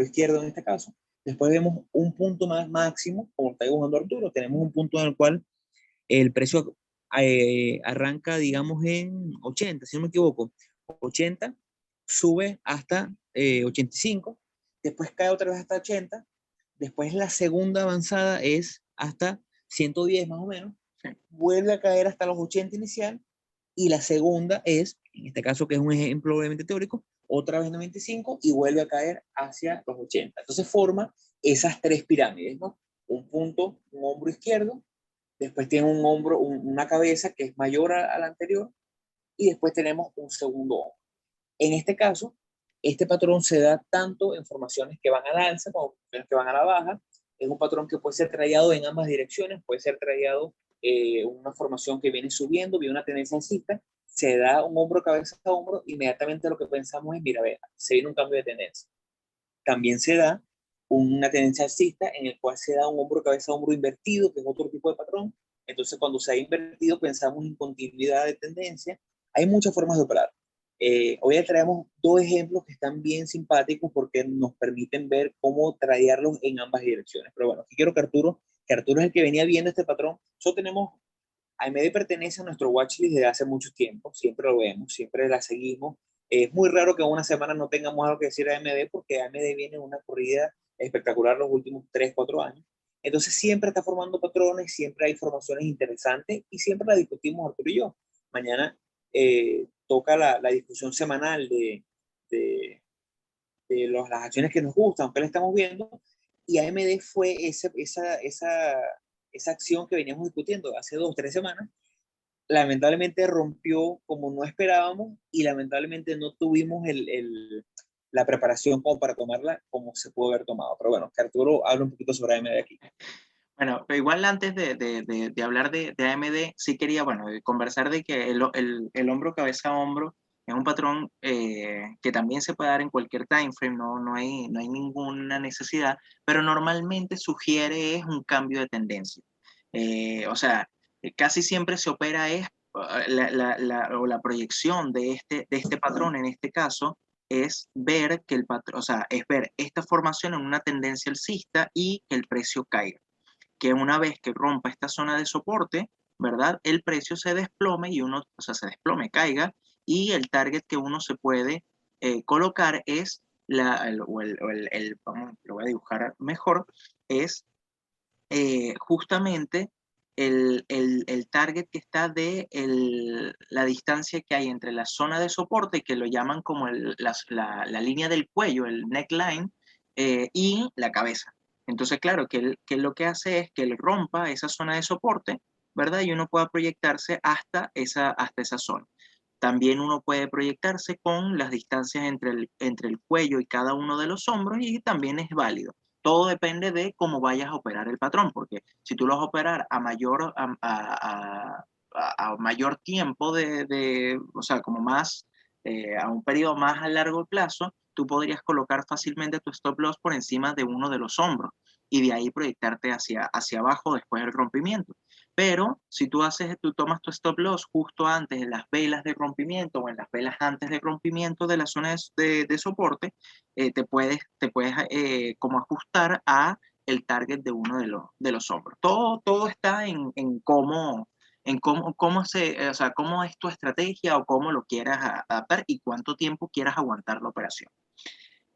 izquierdo en este caso. Después vemos un punto más máximo, como está dibujando Arturo, tenemos un punto en el cual el precio arranca, digamos, en 80, si no me equivoco. 80, sube hasta 85, después cae otra vez hasta 80, después la segunda avanzada es hasta 110 más o menos, Sí. vuelve a caer hasta los 80 inicial, y la segunda es, en este caso que es un ejemplo obviamente teórico, otra vez 95 y vuelve a caer hacia los 80. Entonces forma esas tres pirámides, ¿no? Un punto, un hombro izquierdo, después tiene un hombro, una cabeza que es mayor a la anterior, y después tenemos un segundo hombro. En este caso, este patrón se da tanto en formaciones que van a la alza como en que van a la baja. Es un patrón que puede ser trayado en ambas direcciones, puede ser trayado una formación que viene subiendo, viene una tendencia alcista, se da un hombro, cabeza a hombro, inmediatamente lo que pensamos es, mira, vea, se viene un cambio de tendencia. También se da una tendencia alcista en el cual se da un hombro, cabeza, hombro invertido, que es otro tipo de patrón. Entonces, cuando se ha invertido, pensamos en continuidad de tendencia. Hay muchas formas de operar. Hoy traemos dos ejemplos que están bien simpáticos porque nos permiten ver cómo traerlos en ambas direcciones. Pero bueno, aquí quiero que Arturo es el que venía viendo este patrón. Nosotros tenemos, AMD pertenece a nuestro watchlist desde hace mucho tiempo, siempre lo vemos, siempre la seguimos. Es muy raro que una semana no tengamos algo que decir a AMD porque AMD viene en una corrida espectacular los últimos 3 4 años. Entonces siempre está formando patrones, siempre hay formaciones interesantes y siempre la discutimos Arturo y yo. Mañana toca la discusión semanal de las acciones que nos gustan, que le estamos viendo, y AMD fue esa acción que veníamos discutiendo hace 2 3 semanas. Lamentablemente rompió como no esperábamos y lamentablemente no tuvimos la preparación como para tomarla como se pudo haber tomado. Pero bueno, que Arturo hable un poquito sobre AMD aquí. Bueno, pero igual antes de hablar de AMD, sí quería, bueno, conversar de que el hombro cabeza a hombro es un patrón que también se puede dar en cualquier time frame, no hay ninguna necesidad, pero normalmente sugiere es un cambio de tendencia. O sea, casi siempre se opera es o la proyección de este patrón, en este caso, es ver que el patrón, o sea, es ver esta formación en una tendencia alcista y que el precio caiga, que una vez que rompa esta zona de soporte, ¿verdad? El precio se desplome y uno, o sea, se desplome, caiga, y el target que uno se puede colocar es, vamos, lo voy a dibujar mejor, es justamente el target que está de la distancia que hay entre la zona de soporte, que lo llaman como la línea del cuello, el neckline, y la cabeza. Entonces, claro, que lo que hace es que él rompa esa zona de soporte, ¿verdad? Y uno pueda proyectarse hasta esa zona. También uno puede proyectarse con las distancias entre el cuello y cada uno de los hombros y también es válido. Todo depende de cómo vayas a operar el patrón, porque si tú lo vas a operar a mayor tiempo o sea, como más, a un periodo más a largo plazo, tú podrías colocar fácilmente tu stop loss por encima de uno de los hombros y de ahí proyectarte hacia abajo después del rompimiento. Pero si tú tomas tu stop loss justo antes en las velas de rompimiento o en las velas antes del rompimiento de la zona de soporte, te puedes como ajustar a el target de uno de los hombros. Todo está o sea, cómo es tu estrategia o cómo lo quieras adaptar y cuánto tiempo quieras aguantar la operación.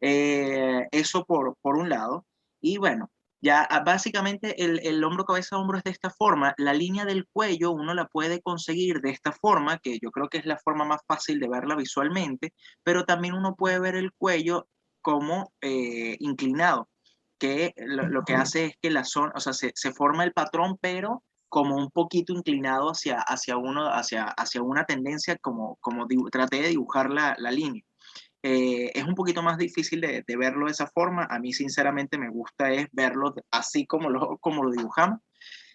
Eso por un lado. Y bueno, ya básicamente el hombro cabeza a hombro es de esta forma. La línea del cuello uno la puede conseguir de esta forma, que yo creo que es la forma más fácil de verla visualmente, pero también uno puede ver el cuello como inclinado, que lo que hace es que la zona, o sea, se forma el patrón, pero como un poquito inclinado hacia una tendencia, traté de dibujar la línea. Es un poquito más difícil de verlo de esa forma. A mí, sinceramente, me gusta es verlo así como lo dibujamos.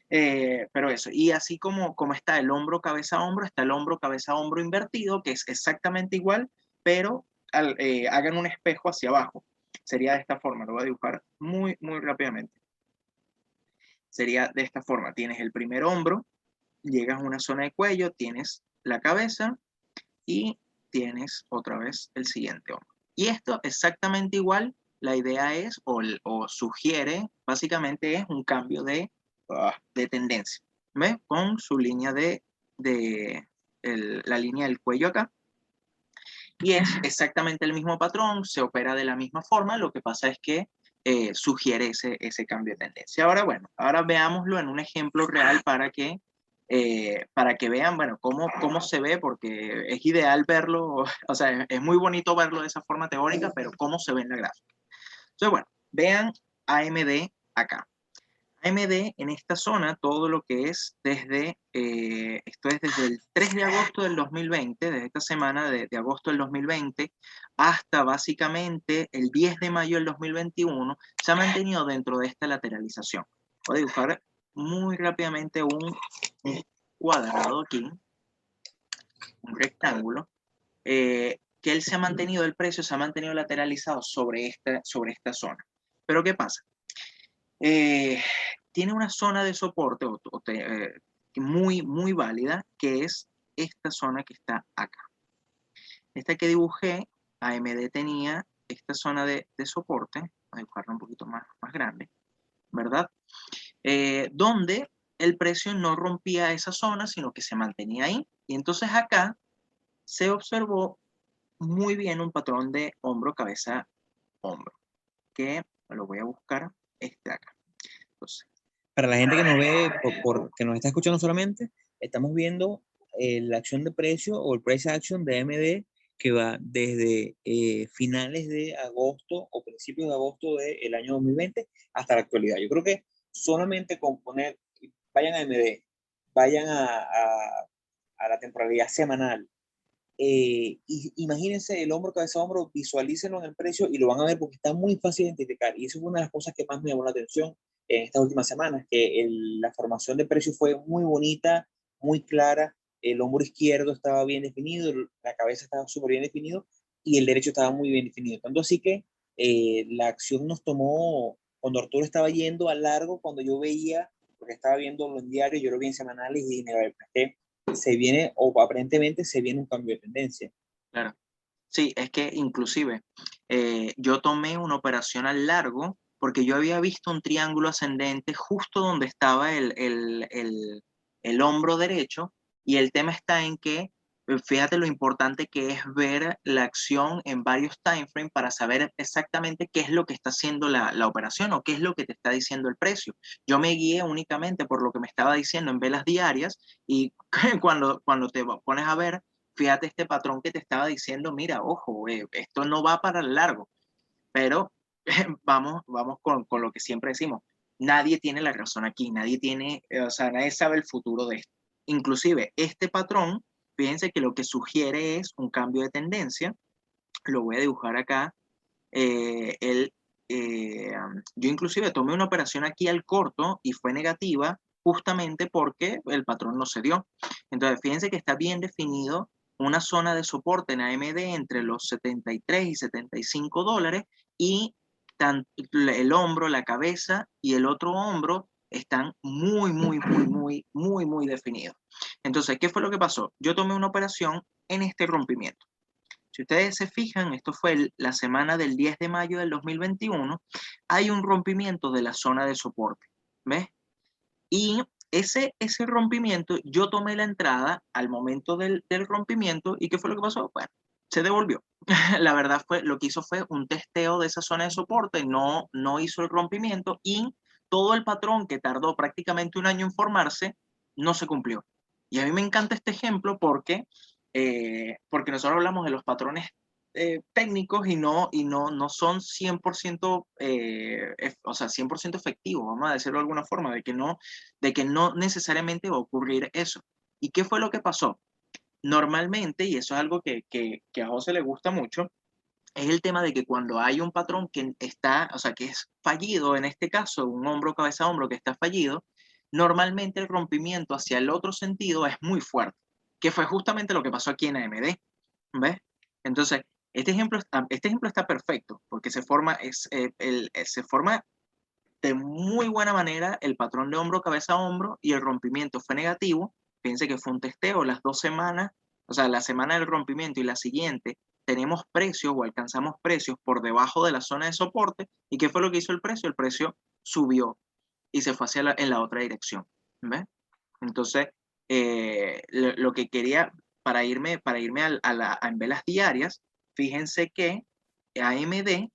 Pero eso, y así como está el hombro, cabeza, hombro, está el hombro, cabeza, hombro invertido, que es exactamente igual, pero hagan un espejo hacia abajo. Sería de esta forma, lo voy a dibujar muy, muy rápidamente. Sería de esta forma, tienes el primer hombro, llegas a una zona de cuello, tienes la cabeza y tienes otra vez el siguiente hombro. Y esto exactamente igual, la idea es, o sugiere, básicamente es un cambio de tendencia. ¿Ve? Con su línea la línea del cuello acá. Y es exactamente el mismo patrón, se opera de la misma forma, lo que pasa es que sugiere ese cambio de tendencia. Ahora, bueno, ahora veámoslo en un ejemplo real para que para que vean, bueno, cómo se ve, porque es ideal verlo, o sea, es muy bonito verlo de esa forma teórica, pero cómo se ve en la gráfica. Entonces, bueno, vean AMD acá. AMD en esta zona, todo lo que es desde, esto es desde el 3 de agosto del 2020, desde esta semana de agosto del 2020, hasta básicamente el 10 de mayo del 2021, se ha mantenido dentro de esta lateralización. Voy a dibujar muy rápidamente un cuadrado aquí, un rectángulo, que él se ha mantenido, el precio se ha mantenido lateralizado sobre esta zona. Pero ¿qué pasa? Tiene una zona de soporte muy válida, que es esta zona que está acá. Esta que dibujé, AMD tenía esta zona de soporte, voy a dibujarla un poquito más grande, ¿verdad? Donde el precio no rompía esa zona, sino que se mantenía ahí. Y entonces acá se observó muy bien un patrón de hombro, cabeza, hombro, que lo voy a buscar acá. Entonces, Para la gente que nos ve, que nos está escuchando solamente, estamos viendo la acción de precio o el price action de AMD que va desde finales de agosto o principios de agosto del año 2020 hasta la actualidad. Yo creo que solamente con poner, vayan a AMD, vayan a la temporalidad semanal, y imagínense el hombro, cabeza, hombro, visualícenlo en el precio y lo van a ver porque está muy fácil de identificar. Y eso es una de las cosas que más me llamó la atención en estas últimas semanas, que la formación de precio fue muy bonita, muy clara. El hombro izquierdo estaba bien definido, la cabeza estaba súper bien definido y el derecho estaba muy bien definido. Tanto así que la acción nos tomó, cuando Arturo estaba yendo a largo, cuando yo veía, porque estaba viendo en diarios, yo lo vi en semanales y dije, mira, se viene, o aparentemente se viene un cambio de tendencia. claro. Sí, es que inclusive yo tomé una operación al largo porque yo había visto un triángulo ascendente justo donde estaba el hombro derecho, y el tema está en que, fíjate lo importante que es ver la acción en varios time frames para saber exactamente qué es lo que está haciendo la operación o qué es lo que te está diciendo el precio. Yo me guié únicamente por lo que me estaba diciendo en velas diarias, y cuando te pones a ver, fíjate este patrón que te estaba diciendo, mira, ojo, esto no va para el largo, pero vamos con lo que siempre decimos, nadie tiene la razón aquí, nadie tiene, o sea, nadie sabe el futuro de esto. Inclusive este patrón, fíjense que lo que sugiere es un cambio de tendencia, lo voy a dibujar acá, eh, el, yo inclusive tomé una operación aquí al corto y fue negativa justamente porque el patrón no se dio. Entonces, fíjense que está bien definido una zona de soporte en AMD entre los 73 y 75 dólares, y el hombro, la cabeza y el otro hombro están muy definidos. Entonces, ¿qué fue lo que pasó? Yo tomé una operación en este rompimiento. Si ustedes se fijan, esto fue la semana del 10 de mayo del 2021, hay un rompimiento de la zona de soporte, ¿ves? Y ese rompimiento, yo tomé la entrada al momento del rompimiento, ¿y qué fue lo que pasó? Bueno, se devolvió. La verdad fue, lo que hizo fue un testeo de esa zona de soporte, no hizo el rompimiento, y todo el patrón que tardó prácticamente un año en formarse, no se cumplió. Y a mí me encanta este ejemplo porque nosotros hablamos de los patrones técnicos y no son 100%, o sea, 100% efectivos, vamos a decirlo de alguna forma, de que no necesariamente va a ocurrir eso. ¿Y qué fue lo que pasó? Normalmente, y eso es algo que a José le gusta mucho, es el tema de que cuando hay un patrón que está, o sea, que es fallido, en este caso, un hombro, cabeza, hombro que está fallido, normalmente el rompimiento hacia el otro sentido es muy fuerte, que fue justamente lo que pasó aquí en AMD, ¿ves? Entonces, este ejemplo está perfecto, porque se forma de muy buena manera el patrón de hombro, cabeza, hombro, y el rompimiento fue negativo. Fíjense que fue un testeo las 2 semanas, o sea, la semana del rompimiento y la siguiente, tenemos precios o alcanzamos precios por debajo de la zona de soporte. ¿Y qué fue lo que hizo el precio? El precio subió y se fue en la otra dirección. ¿Ves? Entonces, lo que quería, para irme en velas diarias, fíjense que AMD,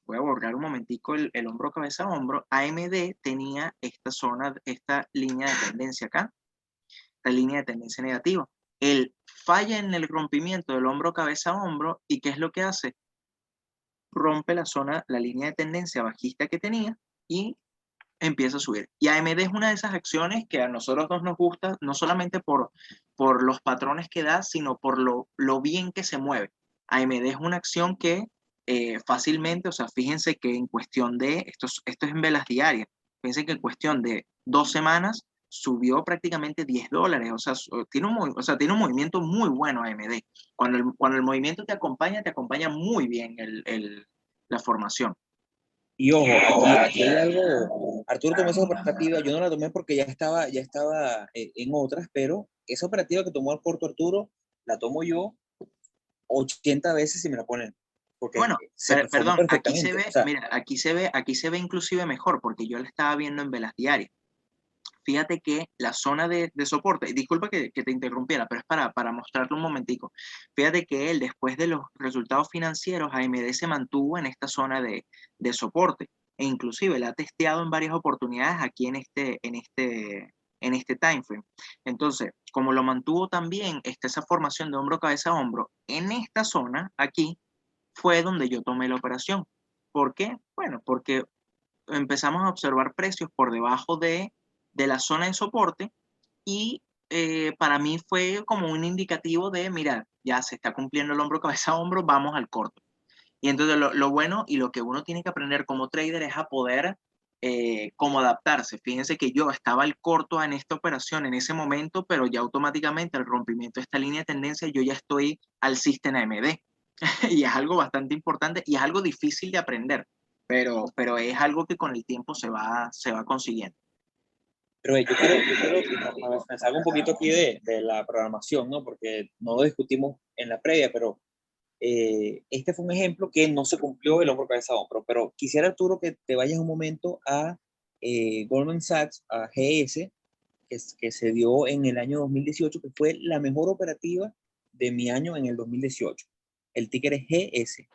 voy a borrar un momentico el hombro, cabeza, hombro, AMD tenía esta zona, esta línea de tendencia acá. esta línea de tendencia negativa. Él falla en el rompimiento del hombro cabeza a hombro, ¿y qué es lo que hace? Rompe la línea de tendencia bajista que tenía y empieza a subir. Y AMD es una de esas acciones que a nosotros dos nos gusta, no solamente por los patrones que da, sino por lo bien que se mueve. AMD es una acción que fácilmente, o sea, fíjense que en cuestión de, esto es en velas diarias, fíjense que en cuestión de 2 semanas subió prácticamente $10, o sea, tiene un movimiento muy bueno AMD. Cuando el movimiento te acompaña muy bien la formación. Y ojo, aquí hay algo, Arturo tomó esa operativa, yo no la tomé porque ya estaba en otras, pero esa operativa que tomó el corto Arturo, la tomo yo 80 veces si me la ponen, porque Bueno, se performó perdón, aquí se perfectamente. O ve, sea, mira, aquí se ve inclusive mejor, porque yo la estaba viendo en velas diarias. Fíjate que la zona de soporte, y disculpa que te interrumpiera, pero es para mostrarte un momentico. Fíjate que él, después de los resultados financieros, AMD se mantuvo en esta zona de soporte, e inclusive la ha testeado en varias oportunidades aquí en este time frame. Entonces, como lo mantuvo también esa formación de hombro, cabeza, hombro, en esta zona, aquí, fue donde yo tomé la operación. ¿Por qué? Bueno, porque empezamos a observar precios por debajo de la zona de soporte y para mí fue como un indicativo de, mira, ya se está cumpliendo el hombro, cabeza, hombro, vamos al corto. Y entonces lo bueno y lo que uno tiene que aprender como trader es a poder como adaptarse. Fíjense que yo estaba al corto en esta operación en ese momento, pero ya automáticamente al rompimiento de esta línea de tendencia yo ya estoy alcista en AMD. Y es algo bastante importante y es algo difícil de aprender, pero es algo que con el tiempo se va consiguiendo. pero yo quiero y me salgo un poquito aquí de la programación, ¿no? Porque no lo discutimos en la previa, pero este fue un ejemplo que no se cumplió el hombro cabeza a hombro, pero quisiera, Arturo, que te vayas un momento a Goldman Sachs, a GS, que se dio en el año 2018, que fue la mejor operativa de mi año en el 2018. El ticker es GS.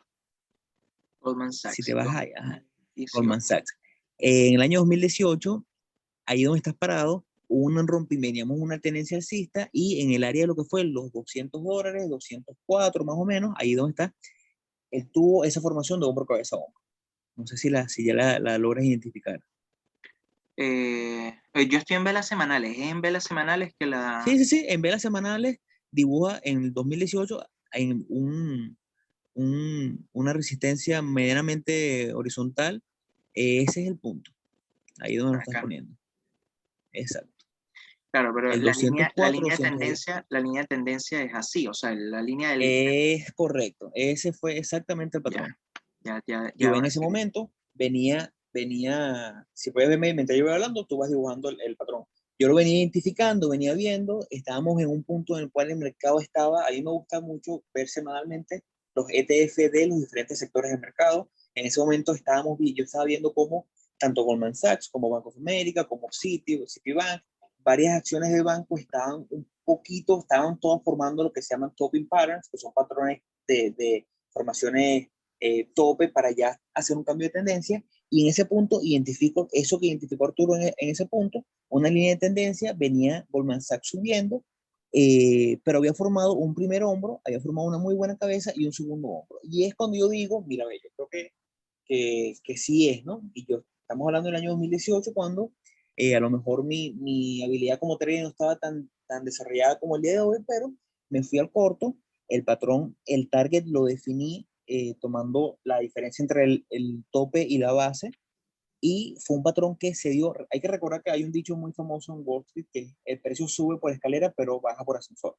Goldman Si Sachs, te vas a 18. Goldman Sachs. En el año 2018, ahí donde estás parado, hubo un rompimiento, veníamos una tendencia alcista y en el área de lo que fue los $200, 204 más o menos, ahí donde está, él tuvo esa formación de hombro, cabeza, hombro. No sé si ya la logras identificar. Yo estoy en velas semanales, es en velas semanales que Sí, sí, sí, en velas semanales dibuja en el 2018 en una resistencia medianamente horizontal. Ese es el punto, ahí donde lo estás acá. poniendo. Exacto. Claro, pero El la línea, la 204, línea de 210. tendencia, la línea de tendencia es así, o sea, la línea del, Es correcto, ese fue exactamente el ya, patrón. ya Yo en ahora ese sí. momento si puedes verme mientras yo voy hablando, tú vas dibujando el patrón. Yo lo venía identificando, venía viendo, estábamos en un punto en el cual el mercado estaba, a mí me gusta mucho ver semanalmente los ETF de los diferentes sectores del mercado. En ese momento yo estaba viendo cómo tanto Goldman Sachs como Bank of America, como Citibank, varias acciones de banco estaban todas formando lo que se llaman topping patterns, que son patrones de formaciones tope para ya hacer un cambio de tendencia. Y en ese punto identifico eso que identificó Arturo en ese punto, una línea de tendencia, venía Goldman Sachs subiendo, pero había formado un primer hombro, había formado una muy buena cabeza y un segundo hombro. Y es cuando yo digo, mira, yo creo que sí es, ¿no? Estamos hablando del año 2018, cuando a lo mejor mi habilidad como trader no estaba tan desarrollada como el día de hoy, pero me fui al corto, el patrón, el target lo definí tomando la diferencia entre el tope y la base, y fue un patrón que se dio. Hay que recordar que hay un dicho muy famoso en Wall Street, que el precio sube por escalera, pero baja por ascensor.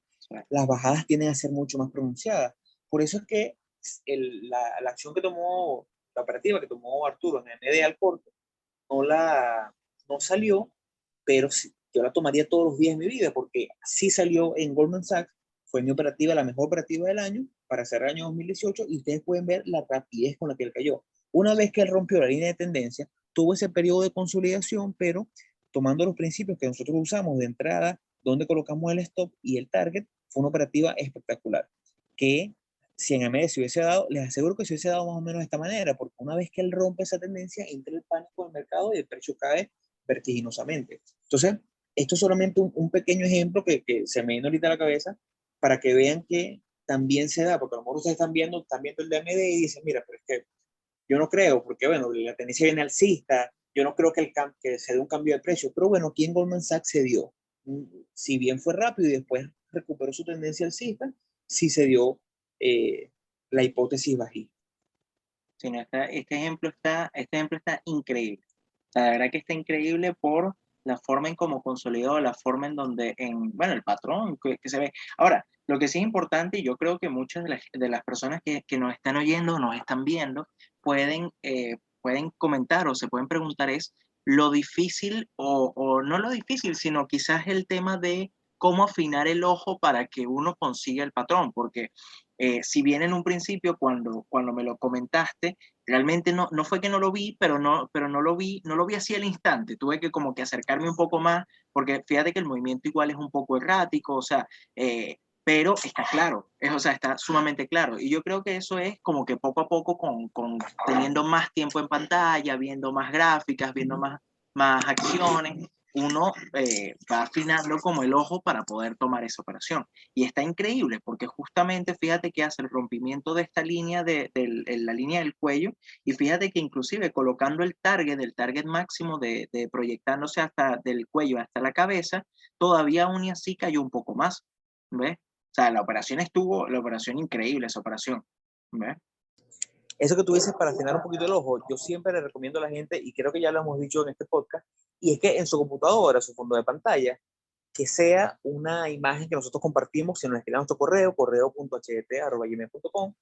Las bajadas tienden a ser mucho más pronunciadas. Por eso es que la acción que tomó, la operativa que tomó Arturo en MD al corto, no salió, pero sí, yo la tomaría todos los días de mi vida, porque sí salió en Goldman Sachs, fue mi operativa, la mejor operativa del año, para cerrar el año 2018, y ustedes pueden ver la rapidez con la que él cayó. Una vez que él rompió la línea de tendencia, tuvo ese periodo de consolidación, pero tomando los principios que nosotros usamos de entrada, donde colocamos el stop y el target, fue una operativa espectacular, que si en AMD se hubiese dado, les aseguro que se hubiese dado más o menos de esta manera, porque una vez que él rompe esa tendencia, entra el pánico del mercado y el precio cae vertiginosamente. Entonces, Esto es solamente un pequeño ejemplo que se me viene ahorita a la cabeza para que vean que también se da, porque a lo mejor ustedes están viendo el DMD y dicen, mira, pero es que yo no creo, porque bueno, la tendencia viene alcista, yo no creo que, que se dé un cambio de precio, pero bueno, aquí en Goldman Sachs se dio. Si bien fue rápido y después recuperó su tendencia alcista, sí se dio la hipótesis bajista. Sí, no, este ejemplo está increíble. La verdad que está increíble por la forma en cómo consolidó, la forma en donde, bueno, el patrón que se ve. Ahora, lo que sí es importante, y yo creo que muchas de las personas que nos están oyendo, nos están viendo, pueden comentar o se pueden preguntar es lo difícil, o no lo difícil, sino quizás el tema de cómo afinar el ojo para que uno consiga el patrón, porque si bien en un principio, cuando me lo comentaste, realmente no fue que no lo vi, pero no lo vi así al instante. Tuve que como que acercarme un poco más, porque fíjate que el movimiento igual es un poco errático, o sea, pero está claro, o sea, está sumamente claro. Y yo creo que eso es como que poco a poco, con teniendo más tiempo en pantalla, viendo más gráficas, viendo más acciones, uno va afinando como el ojo para poder tomar esa operación. Y está increíble porque justamente fíjate que hace el rompimiento de esta línea, la línea del cuello, y fíjate que inclusive colocando el target máximo de proyectándose hasta del cuello hasta la cabeza, todavía aún y así cayó un poco más, ¿ves? O sea, la operación increíble, esa operación, ¿ves? Eso que tú dices para afinar un poquito el ojo, yo siempre le recomiendo a la gente, y creo que ya lo hemos dicho en este podcast, y es que en su computadora, su fondo de pantalla, que sea una imagen que nosotros compartimos, si nos escriben nuestro correo, correo.htt@gmail.com.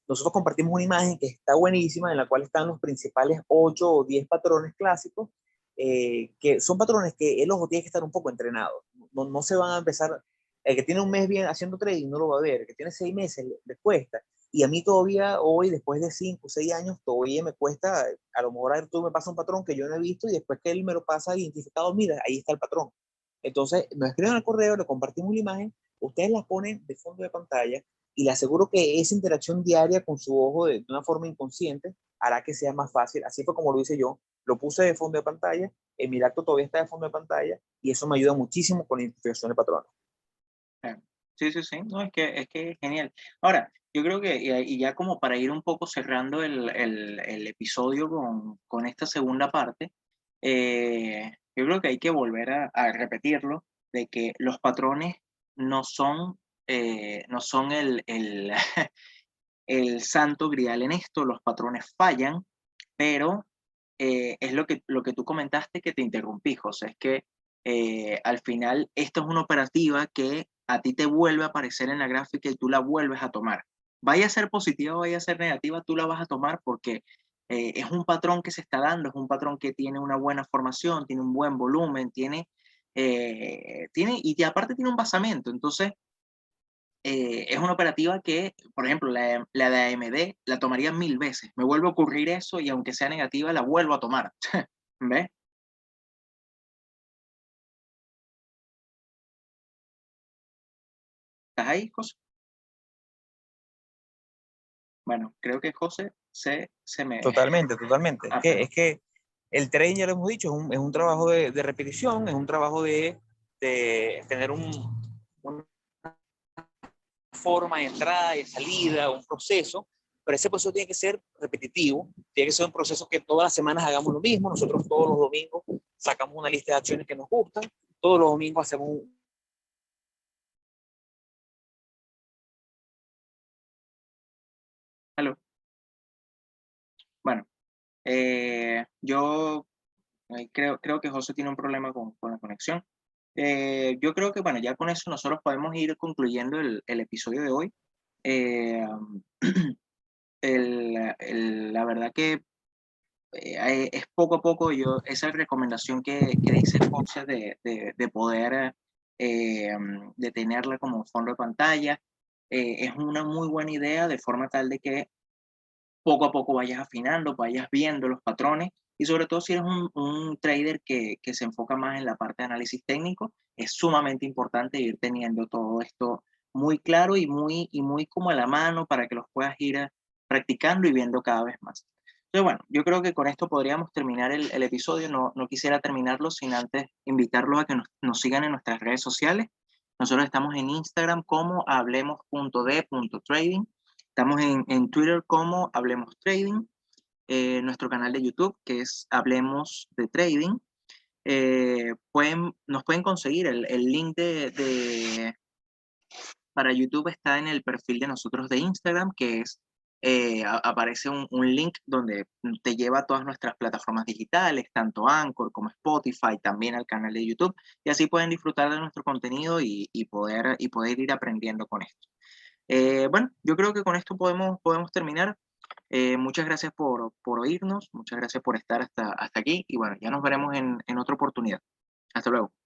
Nosotros compartimos una imagen que está buenísima, en la cual están los principales 8 o 10 patrones clásicos, que son patrones que el ojo tiene que estar un poco entrenado. No se van a empezar, el que tiene un mes bien haciendo trading no lo va a ver, el que tiene 6 meses le cuesta. Y a mí todavía hoy, después de 5 o 6 años, todavía me cuesta, a lo mejor tú me pasa un patrón que yo no he visto y después que él me lo pasa identificado, mira, ahí está el patrón. Entonces, nos escriben al correo, le compartimos la imagen, ustedes la ponen de fondo de pantalla y le aseguro que esa interacción diaria con su ojo de una forma inconsciente hará que sea más fácil. Así fue como lo hice yo. Lo puse de fondo de pantalla, el Miracto todavía está de fondo de pantalla y eso me ayuda muchísimo con la identificación de patrones. Sí, sí, sí, no, es que es genial. Ahora, yo creo que, y ya como para ir un poco cerrando el episodio con esta segunda parte, yo creo que hay que volver a repetirlo, de que los patrones no son el santo grial en esto, los patrones fallan, pero es lo que tú comentaste que te interrumpí, José, es que al final esto es una operativa que a ti te vuelve a aparecer en la gráfica y tú la vuelves a tomar. Vaya a ser positiva o vaya a ser negativa, tú la vas a tomar porque es un patrón que se está dando, es un patrón que tiene una buena formación, tiene un buen volumen, y aparte tiene un basamento. Entonces, es una operativa que, por ejemplo, la de AMD la tomaría 1000 veces. Me vuelve a ocurrir eso y aunque sea negativa, la vuelvo a tomar. ¿Ves? ¿Estás ahí, José? Bueno, creo que José se me... Totalmente, totalmente. Ah, perdón. Es que el trading, ya lo hemos dicho, es un trabajo de repetición, es un trabajo de tener una forma de entrada y de salida, un proceso, pero ese proceso tiene que ser repetitivo, tiene que ser un proceso que todas las semanas hagamos lo mismo. Nosotros todos los domingos sacamos una lista de acciones que nos gustan, todos los domingos hacemos un... Aló. Bueno, yo creo que José tiene un problema con la conexión. Yo creo que, bueno, ya con eso nosotros podemos ir concluyendo el episodio de hoy. Eh, la verdad que es poco a poco, esa recomendación que dice José de poder de tenerla como fondo de pantalla, es una muy buena idea de forma tal de que poco a poco vayas afinando, vayas viendo los patrones y sobre todo si eres un trader que se enfoca más en la parte de análisis técnico, es sumamente importante ir teniendo todo esto muy claro y muy como a la mano para que los puedas ir practicando y viendo cada vez más. Entonces, bueno, yo creo que con esto podríamos terminar el episodio. No, no quisiera terminarlo sin antes invitarlos a que nos sigan en nuestras redes sociales. Nosotros estamos en Instagram como hablemos.de.trading. Estamos en Twitter como Hablemos Trading. Nuestro canal de YouTube, que es Hablemos de Trading. Nos pueden conseguir el link para YouTube está en el perfil de nosotros de Instagram, que es, aparece un link donde te lleva a todas nuestras plataformas digitales, tanto Anchor como Spotify, también al canal de YouTube, y así pueden disfrutar de nuestro contenido y poder ir aprendiendo con esto. Bueno, yo creo que con esto podemos terminar. Muchas gracias por oírnos, muchas gracias por estar hasta aquí y bueno, ya nos veremos en otra oportunidad. Hasta luego.